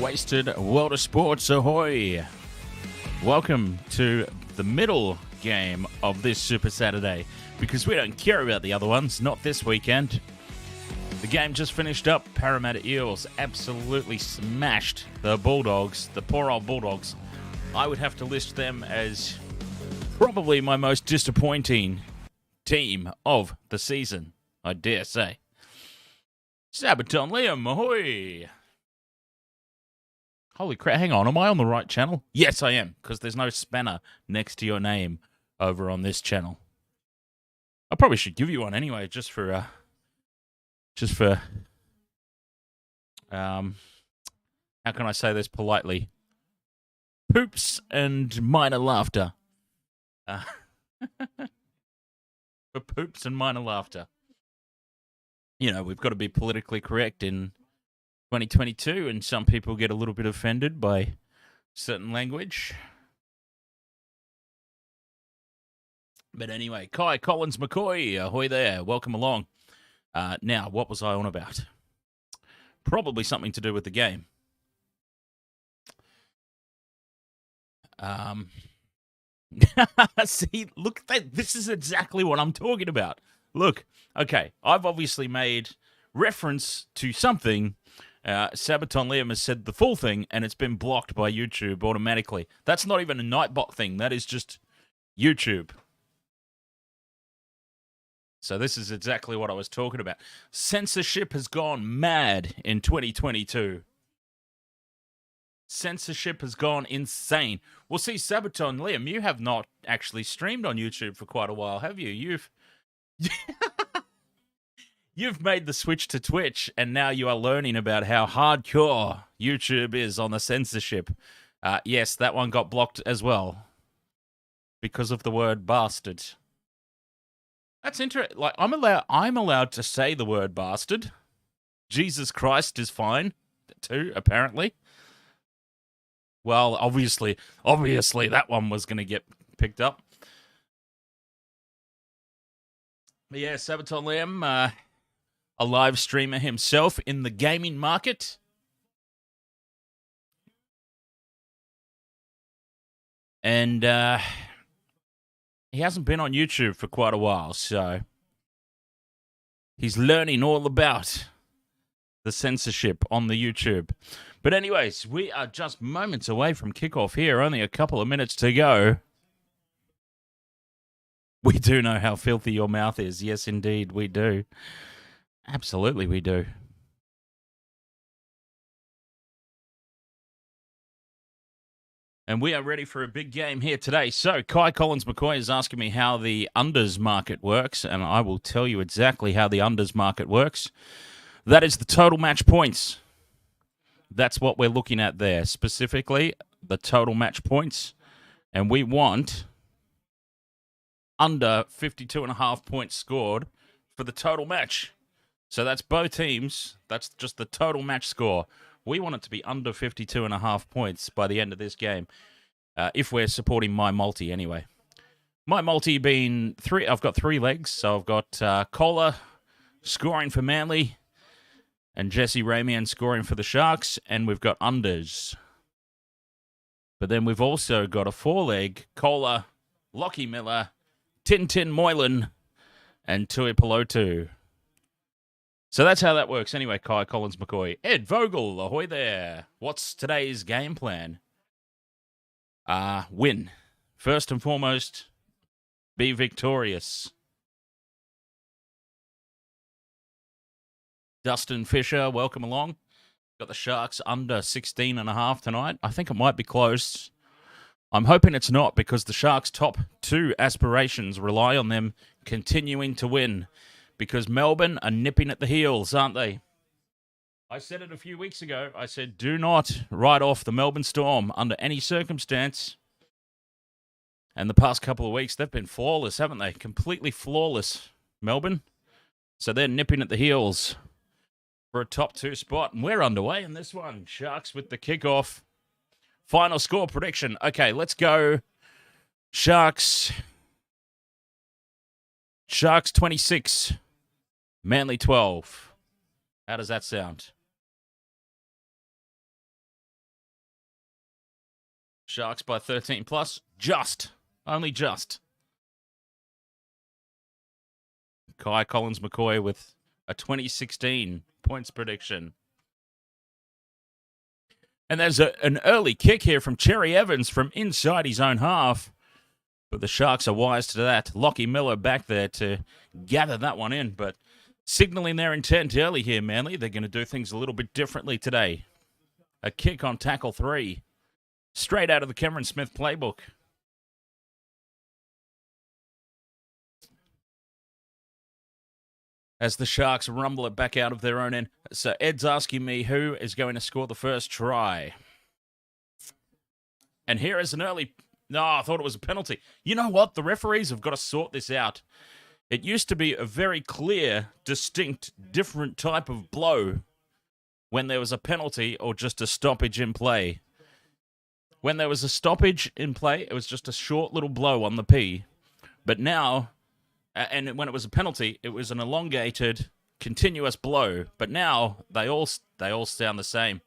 Wasted World of Sports, ahoy! Welcome to the middle game of this Super Saturday, because we don't care about the other ones, not this weekend. The game just finished up. Parramatta Eels absolutely smashed the Bulldogs, the poor old Bulldogs. I would have to list them as probably my most disappointing team of the season, I dare say. Sabaton Liam, ahoy! Holy crap, hang on, am I on the right channel? Yes, I am, because there's no spanner next to your name over on this channel. I probably should give you one anyway, just for, how can I say this politely? Poops and minor laughter. For poops and minor laughter. You know, we've got to be politically correct in 2022, and some people get a little bit offended by certain language. But anyway, Kai Collins McCoy, ahoy there, welcome along. Now, what was I on about? Probably something to do with the game. See, look, this is exactly what I'm talking about. Look, okay, I've obviously made reference to something. Sabaton Liam has said the full thing, and it's been blocked by YouTube automatically. That's not even a Nightbot thing. That is just YouTube. So this is exactly what I was talking about. Censorship has gone mad in 2022. Censorship has gone insane. Well, see, Sabaton Liam, you have not actually streamed on YouTube for quite a while, have you? You've made the switch to Twitch, and now you are learning about how hardcore YouTube is on the censorship. Yes, that one got blocked as well because of the word bastard. That's interesting. Like, I'm allowed to say the word bastard. Jesus Christ is fine too, apparently. Well, obviously, that one was going to get picked up. But yeah, Sabaton Liam, a live streamer himself in the gaming market. And he hasn't been on YouTube for quite a while, so he's learning all about the censorship on the YouTube. But anyways, we are just moments away from kickoff here, only a couple of minutes to go. We do know how filthy your mouth is. Yes, indeed, we do. Absolutely, we do. And we are ready for a big game here today. So, Kai Collins McCoy is asking me how the unders market works, and I will tell you exactly how the unders market works. That is the total match points. That's what we're looking at there, specifically the total match points. And we want under 52.5 points scored for the total match. So that's both teams. That's just the total match score. We want it to be under 52.5 points by the end of this game, if we're supporting my multi anyway. My multi being three. I've got three legs. So I've got Kohler scoring for Manly and Jesse Ramian scoring for the Sharks, and we've got unders. But then we've also got a four-leg Kohler, Lockie Miller, Tintin Moylan, and Tui Pelotu. So that's how that works. Anyway, Kai Collins McCoy. Ed Vogel, ahoy there. What's today's game plan? Win. First and foremost, be victorious. Dustin Fisher, welcome along. Got the Sharks under 16.5 tonight. I think it might be close. I'm hoping it's not, because the Sharks' top two aspirations rely on them continuing to win, because Melbourne are nipping at the heels, aren't they? I said it a few weeks ago. I said, do not write off the Melbourne Storm under any circumstance. And the past couple of weeks, they've been flawless, haven't they? Completely flawless, Melbourne. So they're nipping at the heels for a top two spot. And we're underway in this one. Sharks with the kickoff. Final score prediction. Okay, let's go. Sharks 26. Manly 12. How does that sound? Sharks by 13 plus. Just. Only just. Kai Collins McCoy with a 2016 points prediction. And there's an early kick here from Cherry Evans from inside his own half. But the Sharks are wise to that. Lockie Miller back there to gather that one in. But signalling their intent early here, Manly. They're going to do things a little bit differently today. A kick on tackle 3. Straight out of the Cameron Smith playbook. As the Sharks rumble it back out of their own end. So Ed's asking me who is going to score the first try. And here is an early... No, I thought it was a penalty. You know what? The referees have got to sort this out. It used to be a very clear, distinct, different type of blow when there was a penalty or just a stoppage in play. When there was a stoppage in play, it was just a short little blow on the P. But now... And when it was a penalty, it was an elongated, continuous blow. But now, they all sound the same.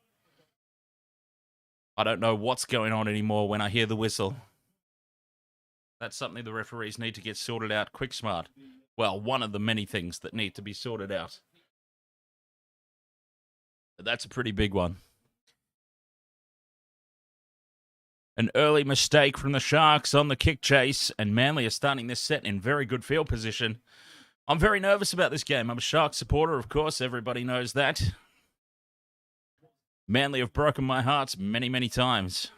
I don't know what's going on anymore when I hear the whistle. That's something the referees need to get sorted out quick smart. Well, one of the many things that need to be sorted out. But that's a pretty big one. An early mistake from the Sharks on the kick chase, and Manly are starting this set in very good field position. I'm very nervous about this game. I'm a Sharks supporter, of course. Everybody knows that. Manly have broken my heart many, many times.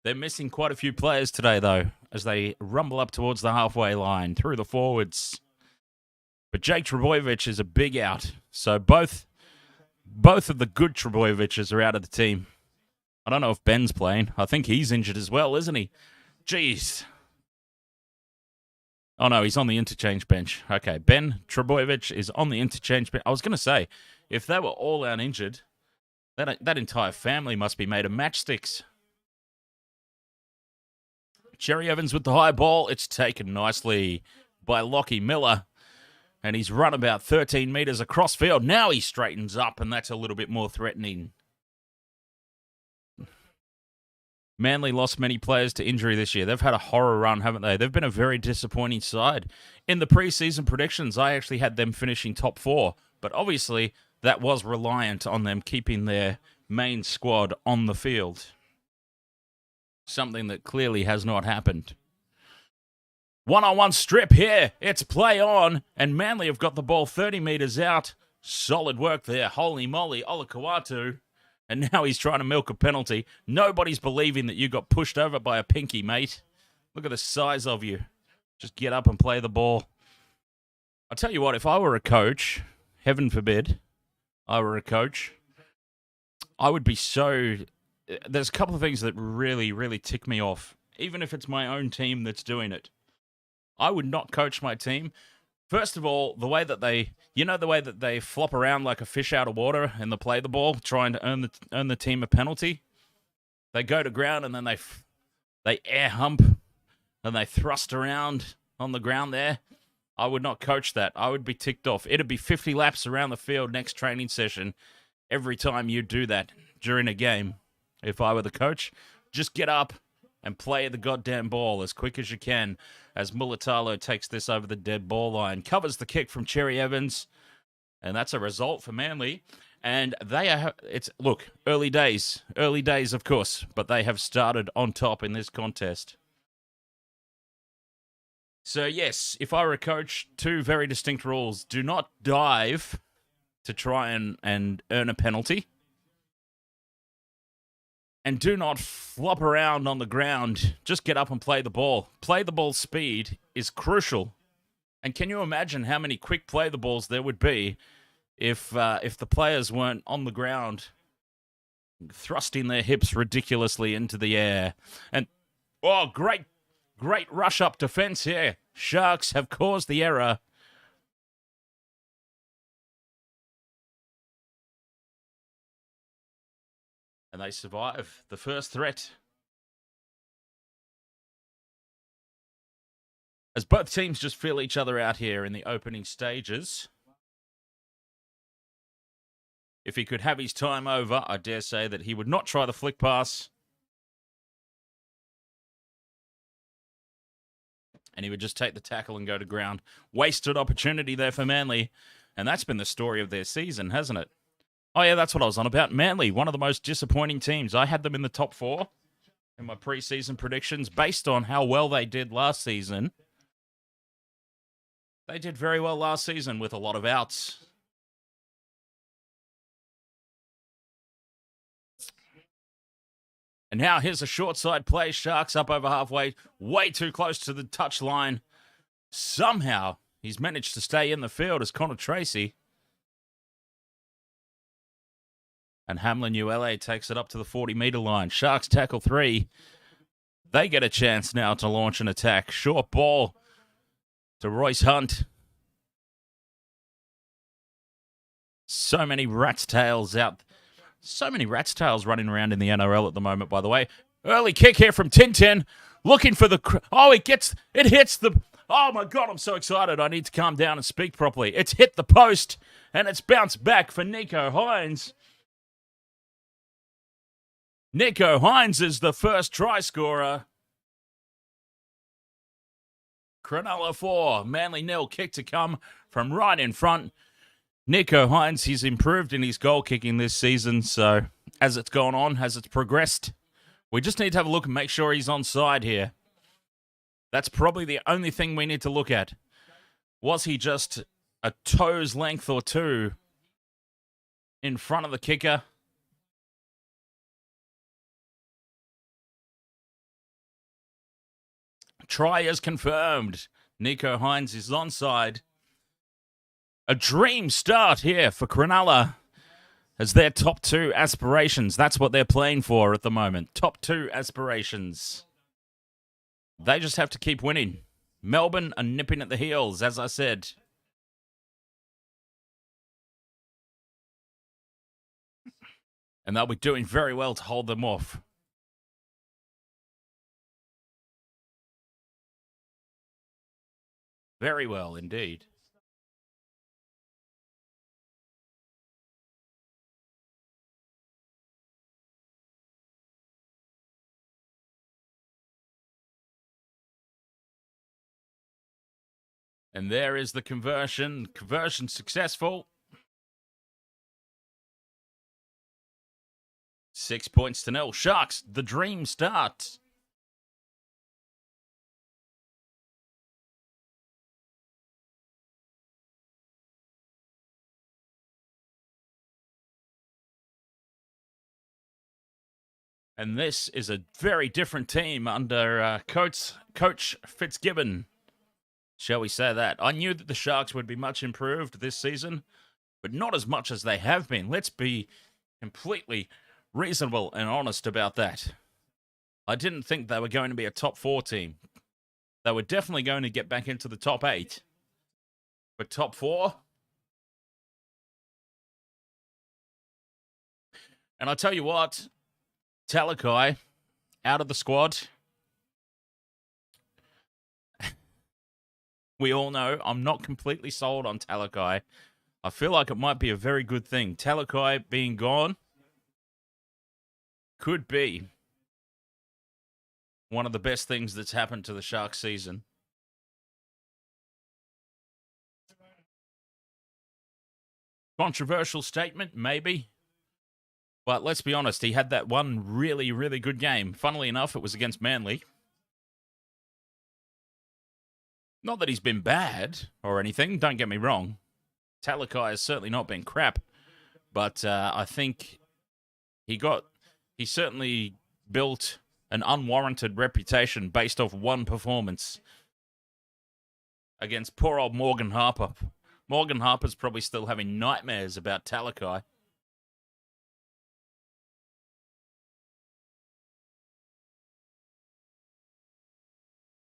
They're missing quite a few players today, though, as they rumble up towards the halfway line through the forwards. But Jake Trbojevic is a big out, so both of the good Trbojevics are out of the team. I don't know if Ben's playing. I think he's injured as well, isn't he? Jeez. Oh, no, he's on the interchange bench. Okay, Ben Trbojevic is on the interchange bench. I was going to say, if they were all out injured, that entire family must be made of matchsticks. Cherry Evans with the high ball. It's taken nicely by Lockie Miller. And he's run about 13 metres across field. Now he straightens up, and that's a little bit more threatening. Manly lost many players to injury this year. They've had a horror run, haven't they? They've been a very disappointing side. In the preseason predictions, I actually had them finishing top 4. But obviously, that was reliant on them keeping their main squad on the field. Something that clearly has not happened. One-on-one strip here. It's play on. And Manly have got the ball 30 metres out. Solid work there. Holy moly, Olakau'atu. And now he's trying to milk a penalty. Nobody's believing that you got pushed over by a pinky, mate. Look at the size of you. Just get up and play the ball. I'll tell you what, if I were a coach, heaven forbid I were a coach, I would be so... There's a couple of things that really, really tick me off. Even if it's my own team that's doing it. I would not coach my team. First of all, the way that they flop around like a fish out of water and they play the ball, trying to earn the team a penalty. They go to ground and then they air hump and they thrust around on the ground there. I would not coach that. I would be ticked off. It'd be 50 laps around the field next training session every time you do that during a game. If I were the coach, just get up and play the goddamn ball as quick as you can as Mulatalo takes this over the dead ball line. Covers the kick from Cherry Evans. And that's a result for Manly. And look, early days, of course, but they have started on top in this contest. So, yes, if I were a coach, 2 very distinct rules. Do not dive to try and earn a penalty. And do not flop around on the ground. Just get up and play the ball. Play the ball speed is crucial. And can you imagine how many quick play the balls there would be if the players weren't on the ground thrusting their hips ridiculously into the air? And, great rush-up defense here. Sharks have caused the error. And they survive the first threat. As both teams just feel each other out here in the opening stages. If he could have his time over, I dare say that he would not try the flick pass. And he would just take the tackle and go to ground. Wasted opportunity there for Manly. And that's been the story of their season, hasn't it? Oh, yeah, that's what I was on about. Manly, one of the most disappointing teams. I had them in the top 4 in my preseason predictions based on how well they did last season. They did very well last season with a lot of outs. And now here's a short side play. Sharks up over halfway, way too close to the touch line. Somehow, he's managed to stay in the field as Connor Tracey. And Hamlin ULA takes it up to the 40-metre line. Sharks tackle 3. They get a chance now to launch an attack. Short ball to Royce Hunt. So many rat's tails out. So many rat's tails running around in the NRL at the moment, by the way. Early kick here from Tintin. Looking for the... Oh, it hits the... Oh, my God, I'm so excited. I need to calm down and speak properly. It's hit the post, and it's bounced back for Nicho Hynes. Nicho Hynes is the first try scorer. Cronulla 4, Manly 0. Kick to come from right in front. Nicho Hynes, he's improved in his goal kicking this season, so as it's gone on, as it's progressed, we just need to have a look and make sure he's onside here. That's probably the only thing we need to look at. Was he just a toe's length or two in front of the kicker? Try is confirmed. Nicho Hynes is onside. A dream start here for Cronulla as their top 2 aspirations. That's what they're playing for at the moment. Top 2 aspirations. They just have to keep winning. Melbourne are nipping at the heels, as I said. And they'll be doing very well to hold them off. Very well indeed. And there is the conversion. Conversion successful. 6 points to 0. Sharks, the dream start. And this is a very different team under Coach Fitzgibbon. Shall we say that? I knew that the Sharks would be much improved this season, but not as much as they have been. Let's be completely reasonable and honest about that. I didn't think they were going to be a top 4 team. They were definitely going to get back into the top 8. But top 4? And I tell you what, Talakai out of the squad. We all know I'm not completely sold on Talakai. I feel like it might be a very good thing. Talakai being gone could be one of the best things that's happened to the Sharks season. Controversial statement, maybe. But let's be honest, he had that one really, really good game. Funnily enough, it was against Manly. Not that he's been bad or anything, don't get me wrong. Talakai has certainly not been crap. But I think he certainly built an unwarranted reputation based off one performance against poor old Morgan Harper. Morgan Harper's probably still having nightmares about Talakai.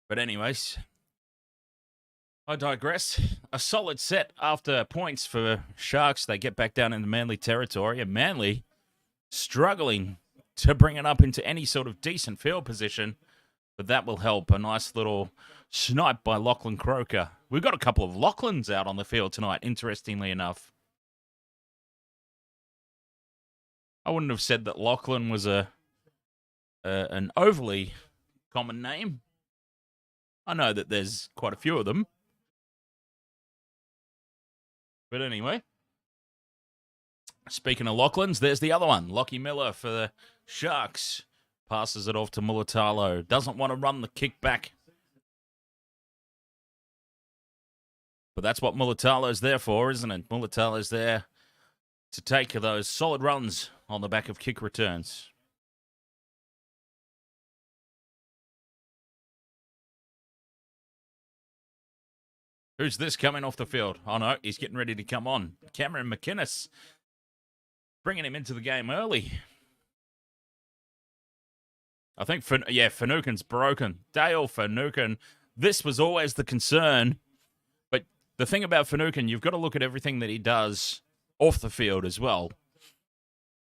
But anyways, I digress. A solid set after points for Sharks. They get back down into Manly territory, and Manly struggling to bring it up into any sort of decent field position, but that will help. A nice little snipe by Lachlan Croker. We've got a couple of Lachlans out on the field tonight, interestingly enough. I wouldn't have said that Lachlan was an overly common name. I know that there's quite a few of them. But anyway, speaking of Lachlan's, there's the other one. Lockie Miller for the Sharks. Passes it off to Mulatalo. Doesn't want to run the kick back. But that's what Mulatalo's there for, isn't it? Mulatalo's there to take those solid runs on the back of kick returns. Who's this coming off the field? Oh, no, he's getting ready to come on. Cameron McInnes. Bringing him into the game early. I think, Finucane's broken. Dale Finucane. This was always the concern. But the thing about Finucane, you've got to look at everything that he does off the field as well.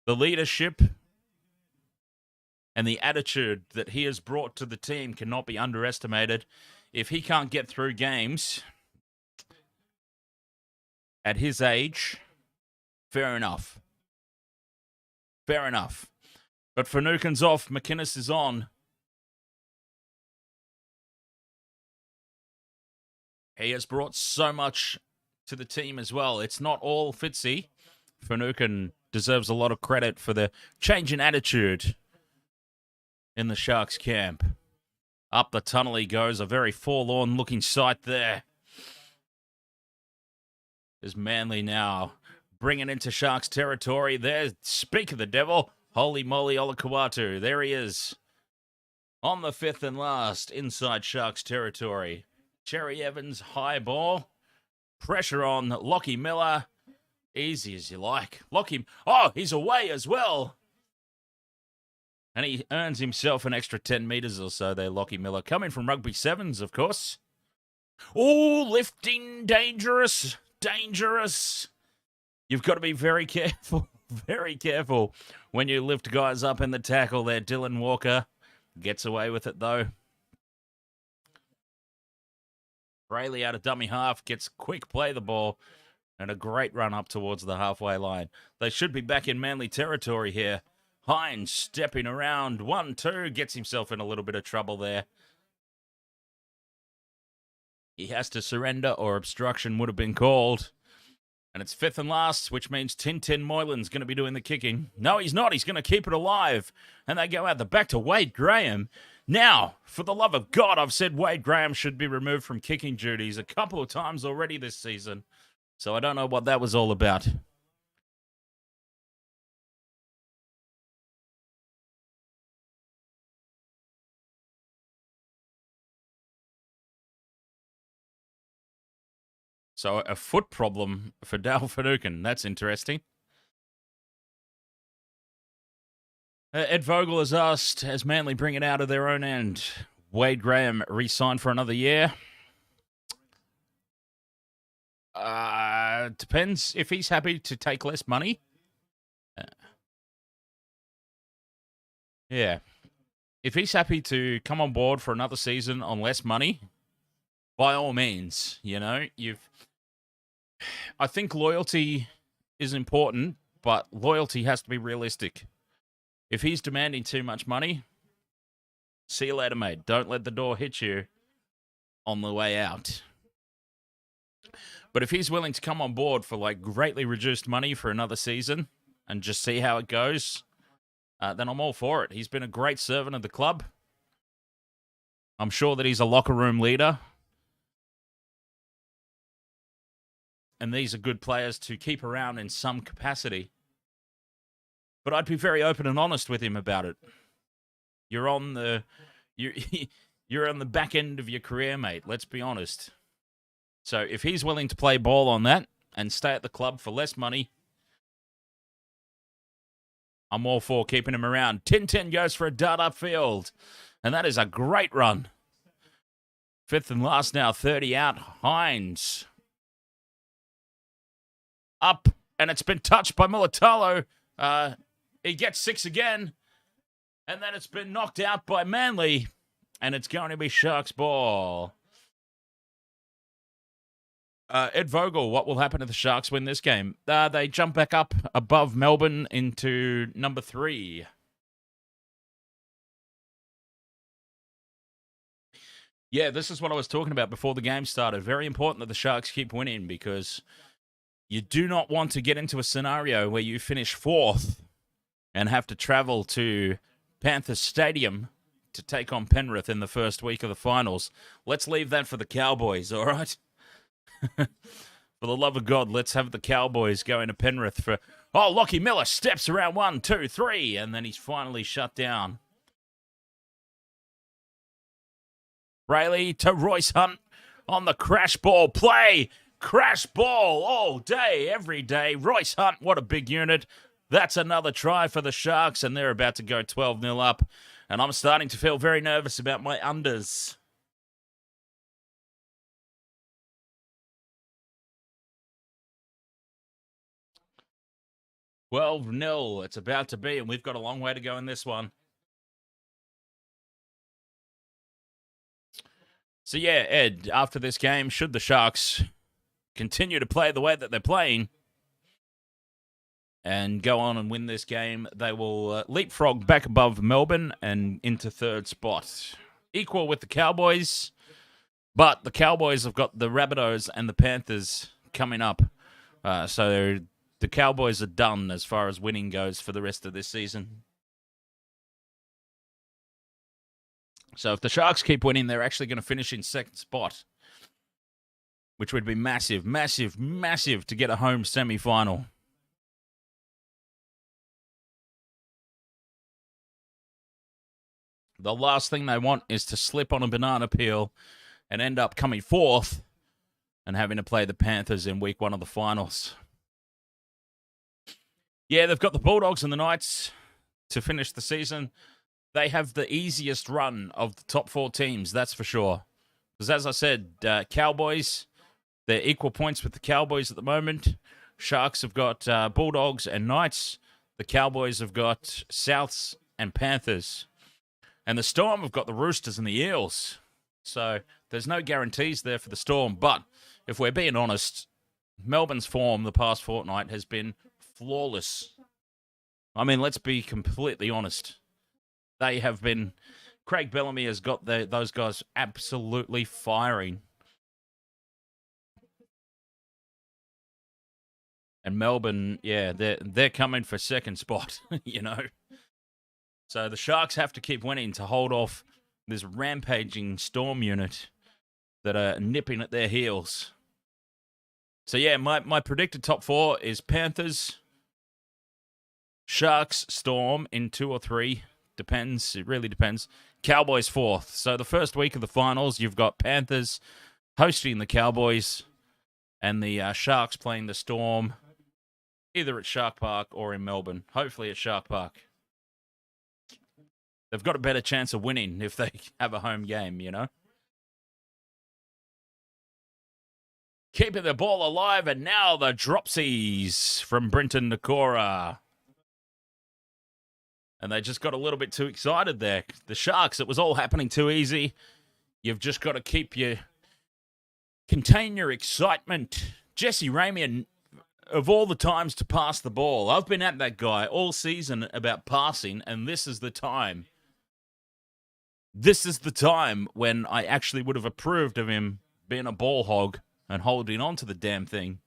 The leadership and the attitude that he has brought to the team cannot be underestimated. If he can't get through games at his age, fair enough. Fair enough. But Finucane's off, McInnes is on. He has brought so much to the team as well. It's not all Fitzy. Finucane deserves a lot of credit for the change in attitude in the Sharks camp. Up the tunnel he goes, a very forlorn-looking sight there. Is Manly now bringing into Sharks territory. There, speak of the devil, holy moly Olakawatu. There he is. On the fifth and last, inside Sharks territory. Cherry Evans, high ball. Pressure on Lockie Miller. Easy as you like. Lockie, he's away as well. And he earns himself an extra 10 metres or so there, Lockie Miller. Coming from Rugby Sevens, of course. Oh, lifting, dangerous. Dangerous. You've got to be very careful, when you lift guys up in the tackle there. Dylan Walker gets away with it, though. Brayley out of dummy half, gets quick play the ball, and a great run up towards the halfway line. They should be back in Manly territory here. Hines stepping around, 1-2, gets himself in a little bit of trouble there. He has to surrender or obstruction would have been called. And it's fifth and last, which means Tintin Moylan's going to be doing the kicking. No, he's not. He's going to keep it alive. And they go out the back to Wade Graham. Now, for the love of God, I've said Wade Graham should be removed from kicking duties a couple of times already this season. So I don't know what that was all about. So a foot problem for Dale Finucane. That's interesting. Ed Vogel has asked, as Manly bring it out of their own end, Wade Graham re-signed for another year? Depends if he's happy to take less money. Yeah. If he's happy to come on board for another season on less money, by all means, I think loyalty is important, but loyalty has to be realistic. If he's demanding too much money, see you later, mate. Don't let the door hit you on the way out. But if he's willing to come on board for greatly reduced money for another season and just see how it goes, then I'm all for it. He's been a great servant of the club. I'm sure that he's a locker room leader. And these are good players to keep around in some capacity. But I'd be very open and honest with him about it. You're on the back end of your career, mate. Let's be honest. So if he's willing to play ball on that and stay at the club for less money, I'm all for keeping him around. 10-10 goes for a dart upfield. And that is a great run. Fifth and last now, 30 out. Hines. Up, and it's been touched by Mulatalo. He gets 6 again, and then it's been knocked out by Manly, and it's going to be Sharks ball. Ed Vogel, what will happen if the Sharks win this game? They jump back up above Melbourne into number 3. Yeah, this is what I was talking about before the game started. Very important that the Sharks keep winning because you do not want to get into a scenario where you finish 4th and have to travel to Panthers Stadium to take on Penrith in the first week of the finals. Let's leave that for the Cowboys, all right? For the love of God, let's have the Cowboys go into Penrith for... Oh, Lockie Miller steps around 1, 2, 3, and then he's finally shut down. Rayleigh to Royce Hunt on the crash ball play. Crash ball all day, every day. Royce Hunt, what a big unit. That's another try for the Sharks, and they're about to go 12-0 up. And I'm starting to feel very nervous about my unders. $12-0, it's about to be, and we've got a long way to go in this one. So yeah, Ed, after this game, should the Sharks continue to play the way that they're playing and go on and win this game, they will leapfrog back above Melbourne and into 3rd spot. Equal with the Cowboys, but the Cowboys have got the Rabbitohs and the Panthers coming up. So the Cowboys are done as far as winning goes for the rest of this season. So if the Sharks keep winning, they're actually going to finish in 2nd spot, which would be massive, massive, massive to get a home semi-final. The last thing they want is to slip on a banana peel and end up coming 4th and having to play the Panthers in week 1 of the finals. Yeah, they've got the Bulldogs and the Knights to finish the season. They have the easiest run of the top 4 teams, that's for sure. Because as I said, Cowboys, they're equal points with the Cowboys at the moment. Sharks have got Bulldogs and Knights. The Cowboys have got Souths and Panthers. And the Storm have got the Roosters and the Eels. So there's no guarantees there for the Storm. But if we're being honest, Melbourne's form the past fortnight has been flawless. I mean, let's be completely honest. They have been... Craig Bellamy has got those guys absolutely firing. And Melbourne, yeah, they're coming for 2nd spot, you know. So the Sharks have to keep winning to hold off this rampaging Storm unit that are nipping at their heels. So yeah, my predicted top 4 is Panthers, Sharks, Storm in 2 or 3. Depends. It really depends. Cowboys 4th. So the first week of the finals, you've got Panthers hosting the Cowboys and the Sharks playing the Storm either at Shark Park or in Melbourne. Hopefully at Shark Park. They've got a better chance of winning if they have a home game, you know? Keeping the ball alive, and now the dropsies from Brenton Nakora. And they just got a little bit too excited there. The Sharks, it was all happening too easy. You've just got to contain your excitement. Jesse Ramian, of all the times to pass the ball, I've been at that guy all season about passing, and this is the time. This is the time when I actually would have approved of him being a ball hog and holding on to the damn thing.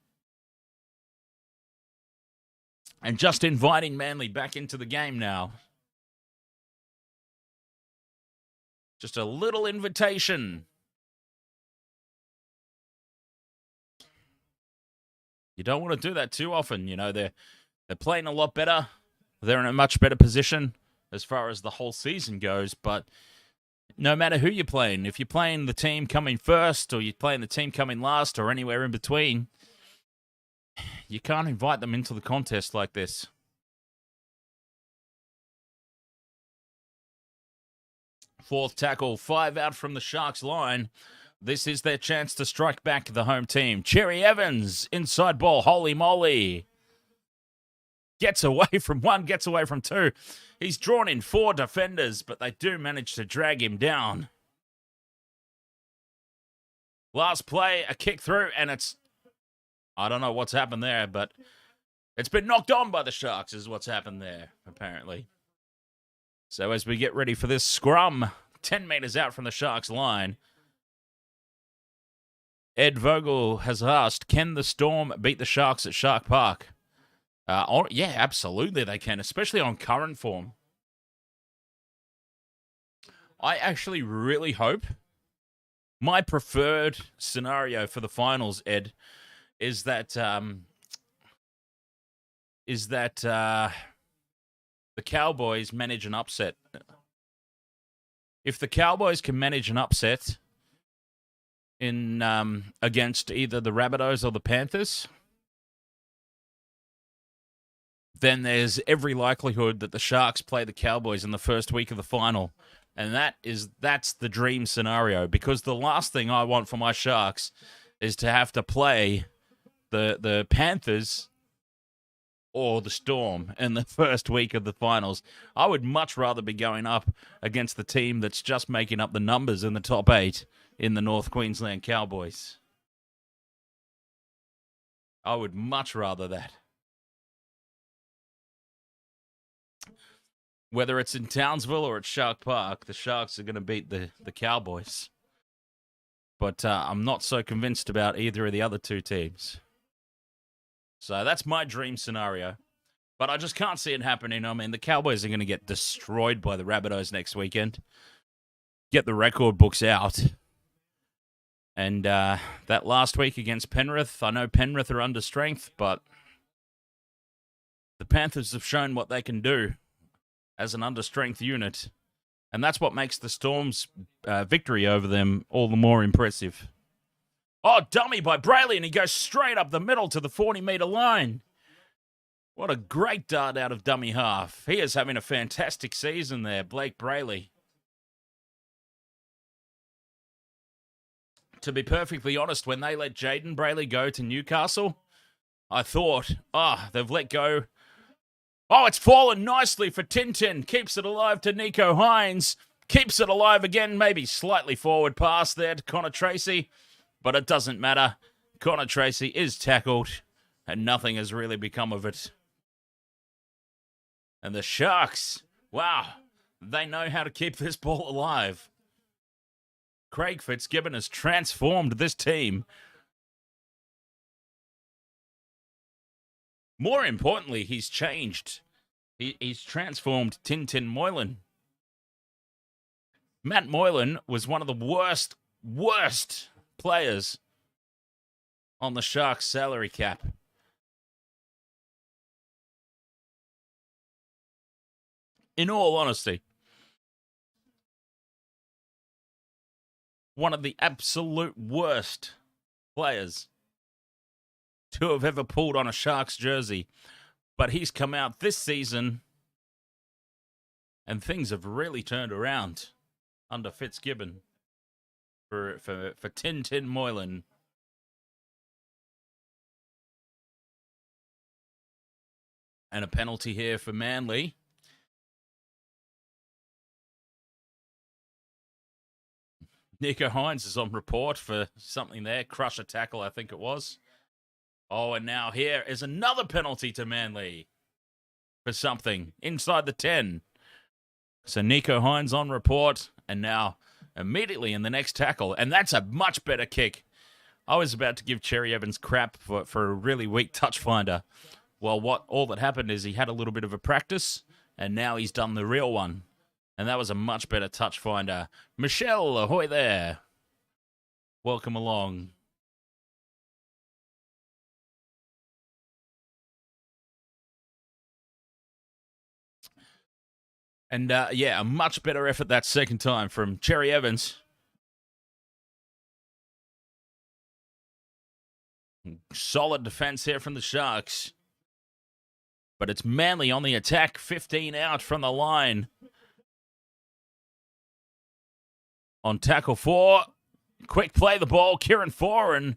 And just inviting Manly back into the game now. Just a little invitation. You don't want to do that too often. You know, they're playing a lot better. They're in a much better position as far as the whole season goes. But no matter who you're playing, if you're playing the team coming first or you're playing the team coming last or anywhere in between, you can't invite them into the contest like this. Fourth tackle, 5 out from the Sharks line. This is their chance to strike back the home team. Cherry Evans, inside ball, holy moly. Gets away from 1, gets away from 2. He's drawn in 4 defenders, but they do manage to drag him down. Last play, a kick through, and it's I don't know what's happened there, but it's been knocked on by the Sharks is what's happened there, apparently. So as we get ready for this scrum, 10 metres out from the Sharks line, Ed Vogel has asked, can the Storm beat the Sharks at Shark Park? Yeah, absolutely they can, especially on current form. I actually really hope my preferred scenario for the finals, Ed, is that the Cowboys manage an upset. If the Cowboys can manage an upset in against either the Rabbitohs or the Panthers, then there's every likelihood that the Sharks play the Cowboys in the first week of the final. And that's the dream scenario, because the last thing I want for my Sharks is to have to play the Panthers or the Storm in the first week of the finals. I would much rather be going up against the team that's just making up the numbers in the top 8 in the North Queensland Cowboys. I would much rather that. Whether it's in Townsville or at Shark Park, the Sharks are going to beat the Cowboys. But I'm not so convinced about either of the other two teams. So that's my dream scenario. But I just can't see it happening. I mean, the Cowboys are going to get destroyed by the Rabbitohs next weekend. Get the record books out. And that last week against Penrith, I know Penrith are under strength, but the Panthers have shown what they can do as an understrength unit. And that's what makes the Storm's victory over them all the more impressive. Oh, dummy by Brayley, and he goes straight up the middle to the 40-metre line. What a great dart out of dummy half. He is having a fantastic season there, Blake Brayley. To be perfectly honest, when they let Jaden Brayley go to Newcastle, I thought, they've let go. Oh, it's fallen nicely for Tintin. Keeps it alive to Nico Hines. Keeps it alive again, maybe slightly forward pass there to Connor Tracey. But it doesn't matter. Connor Tracey is tackled, and nothing has really become of it. And the Sharks, wow, they know how to keep this ball alive. Craig Fitzgibbon has transformed this team. More importantly, he's changed. He's transformed Tintin Moylan. Matt Moylan was one of the worst players on the Sharks salary cap. In all honesty, one of the absolute worst players to have ever pulled on a Sharks jersey. But he's come out this season and things have really turned around under Fitzgibbon for Tintin Moylan. And a penalty here for Manly. Nico Hines is on report for something there. Crusher tackle, I think it was. Oh, and now here is another penalty to Manly for something inside the 10. So Nico Hines on report, and now immediately in the next tackle. And that's a much better kick. I was about to give Cherry Evans crap for a really weak touch finder. Well, all that happened is he had a little bit of a practice, and now he's done the real one. And that was a much better touch finder. Michelle, ahoy there. Welcome along. And, a much better effort that second time from Cherry Evans. Solid defense here from the Sharks. But it's Manly on the attack. 15 out from the line. On tackle 4. Quick play the ball. Kieran Foran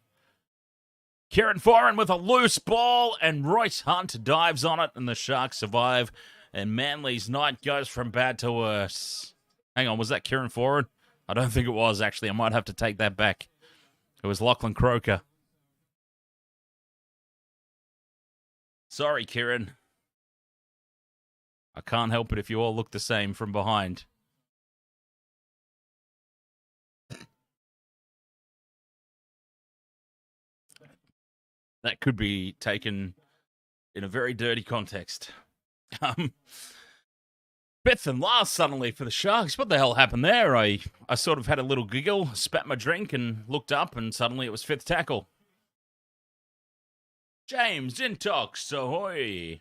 with a loose ball. And Royce Hunt dives on it. And the Sharks survive. And Manly's night goes from bad to worse. Hang on, was that Kieran Foran? I don't think it was, actually. I might have to take that back. It was Lachlan Croker. Sorry, Kieran. I can't help it if you all look the same from behind. That could be taken in a very dirty context. Fifth and last suddenly for the Sharks. What the hell happened there? I sort of had a little giggle, spat my drink, and looked up, and suddenly it was fifth tackle. James Intox, ahoy!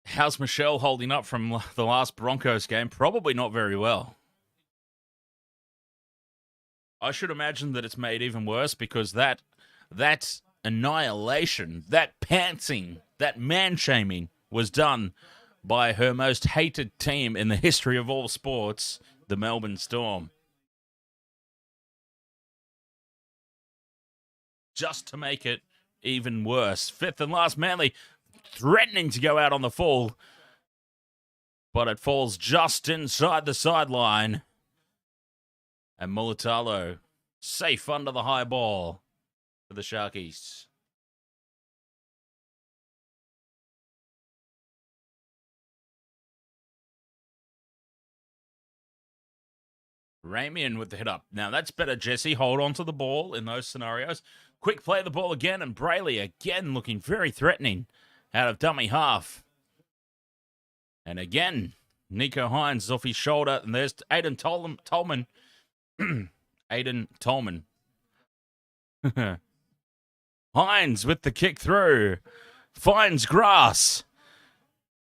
How's Michelle holding up from the last Broncos game? Probably not very well. I should imagine that it's made even worse because that annihilation, that pantsing, that man-shaming was done by her most hated team in the history of all sports, the Melbourne Storm. Just to make it even worse. Fifth and last, Manly threatening to go out on the full, but it falls just inside the sideline. And Mulatalo safe under the high ball for the Sharkies. Ramian with the hit up. Now that's better, Jesse. Hold on to the ball in those scenarios. Quick play of the ball again, and Brayley again looking very threatening out of dummy half. And again, Nico Hines is off his shoulder, and there's Aiden Tolman. Aiden Tolman. Hines with the kick through. Finds grass.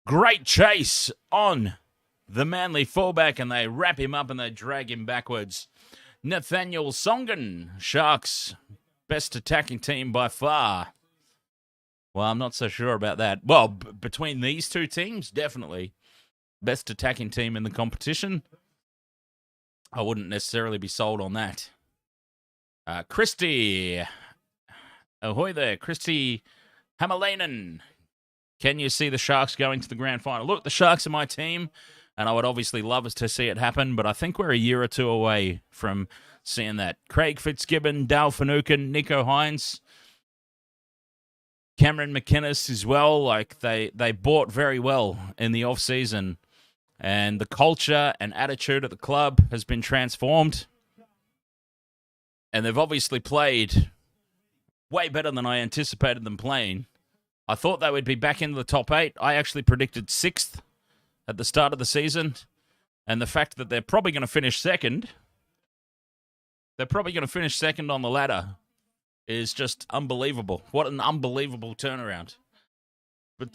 Great chase on the Manly fullback, and they wrap him up and they drag him backwards. Nathaniel Songen, Sharks' best attacking team by far. Well, I'm not so sure about that. Well, between these two teams, definitely. Best attacking team in the competition. I wouldn't necessarily be sold on that. Christy. Ahoy there. Christy Hamalainen. Can you see the Sharks going to the grand final? Look, the Sharks are my team, and I would obviously love us to see it happen, but I think we're a year or two away from seeing that. Craig Fitzgibbon, Dal Finucane, Nico Hines, Cameron McInnes as well. Like they bought very well in the off-season, and the culture and attitude of the club has been transformed, and they've obviously played way better than I anticipated them playing. I thought they would be back into the top 8. I actually predicted 6th at the start of the season, and the fact that they're probably going to finish second, on the ladder, is just unbelievable. What an unbelievable turnaround. But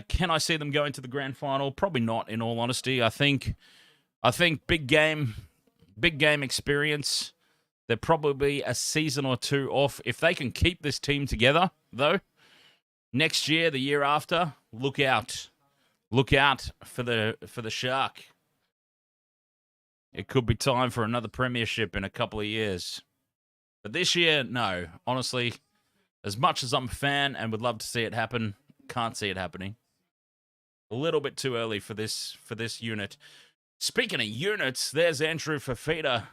can I see them going to the grand final? Probably not, in all honesty. I think big game experience. They're probably a season or two off. If they can keep this team together, though, next year, the year after, look out. Look out for the Shark. It could be time for another premiership in a couple of years. But this year, no. Honestly, as much as I'm a fan and would love to see it happen, can't see it happening. A little bit too early for this unit. Speaking of units, there's Andrew Fifita.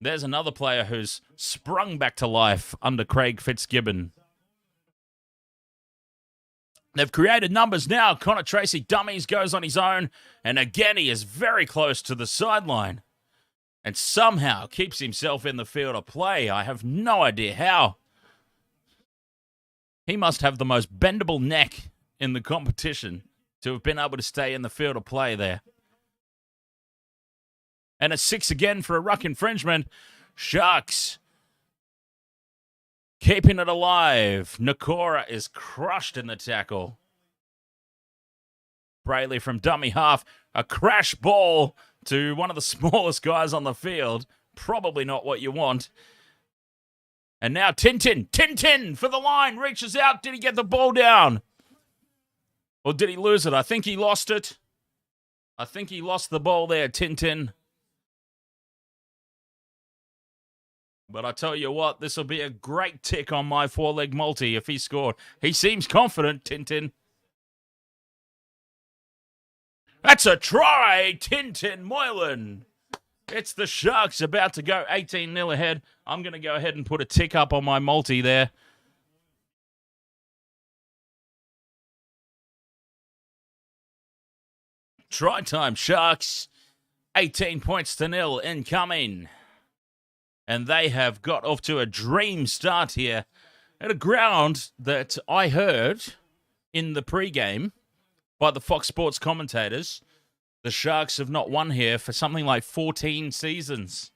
There's another player who's sprung back to life under Craig Fitzgibbon. They've created numbers now. Connor Tracey dummies, goes on his own, and again he is very close to the sideline and somehow keeps himself in the field of play. I have no idea how. He must have the most bendable neck in the competition to have been able to stay in the field of play there. And a 6 again for a ruck infringement. Sharks keeping it alive. Nakora is crushed in the tackle. Brayley from dummy half. A crash ball to one of the smallest guys on the field. Probably not what you want. And now Tintin for the line. Reaches out. Did he get the ball down? Or did he lose it? I think he lost it. I think he lost the ball there, Tintin. But I tell you what, this will be a great tick on my 4-leg multi if he scored. He seems confident, Tintin. That's a try, Tintin Moylan. It's the Sharks about to go 18-0 ahead. I'm going to go ahead and put a tick up on my multi there. Try time, Sharks. 18 points to 0 incoming. And they have got off to a dream start here at a ground that I heard in the pre-game by the Fox Sports commentators. The Sharks have not won here for something like 14 seasons.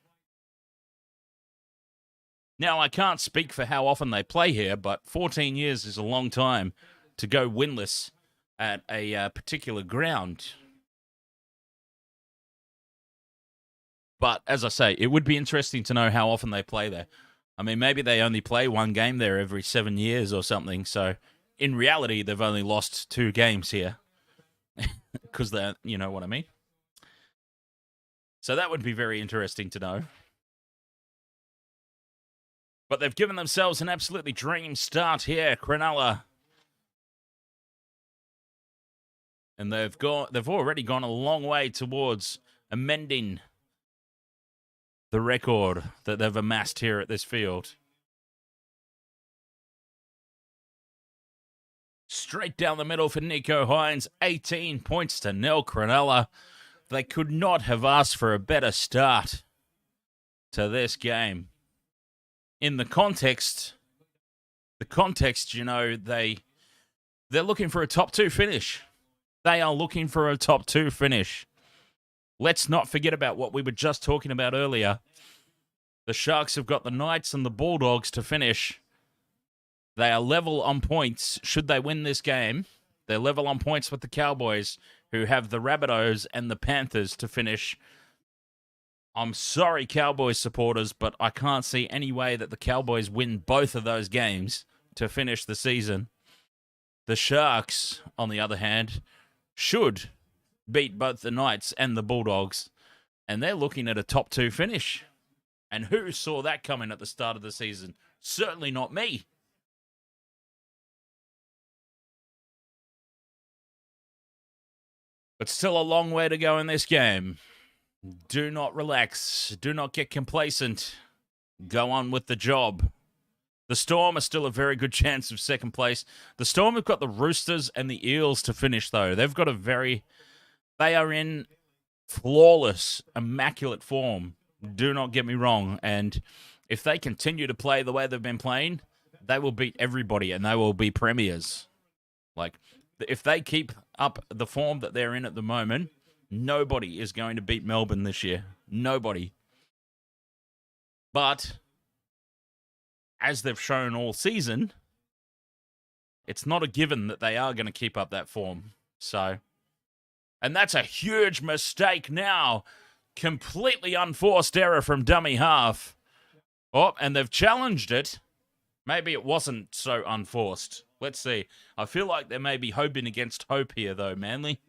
Now, I can't speak for how often they play here, but 14 years is a long time to go winless at a particular ground. But, as I say, it would be interesting to know how often they play there. I mean, maybe they only play one game there every 7 years or something, so in reality, they've only lost 2 games here. Because they're, you know what I mean? So that would be very interesting to know. But they've given themselves an absolutely dream start here, Cronulla. And they've already gone a long way towards amending the record that they've amassed here at this field. Straight down the middle for Nicho Hynes, 18 points to 0 Cronulla. They could not have asked for a better start to this game. In the context, you know, they're looking for a top 2 finish. They are looking for a top 2 finish. Let's not forget about what we were just talking about earlier. The Sharks have got the Knights and the Bulldogs to finish. They are level on points. Should they win this game, they're level on points with the Cowboys, who have the Rabbitohs and the Panthers to finish. I'm sorry, Cowboys supporters, but I can't see any way that the Cowboys win both of those games to finish the season. The Sharks, on the other hand, should beat both the Knights and the Bulldogs, and they're looking at a top 2 finish. And who saw that coming at the start of the season? Certainly not me. But still a long way to go in this game. Do not relax. Do not get complacent. Go on with the job. The Storm are still a very good chance of second place. The Storm have got the Roosters and the Eels to finish, though. They've got they are in flawless, immaculate form. Do not get me wrong. And if they continue to play the way they've been playing, they will beat everybody and they will be premiers. Like, if they keep up the form that they're in at the moment, nobody is going to beat Melbourne this year. Nobody. But, as they've shown all season, it's not a given that they are going to keep up that form. So, and that's a huge mistake now. Completely unforced error from dummy half. Oh, and they've challenged it. Maybe it wasn't so unforced. Let's see. I feel like they may be hoping against hope here, though, Manly.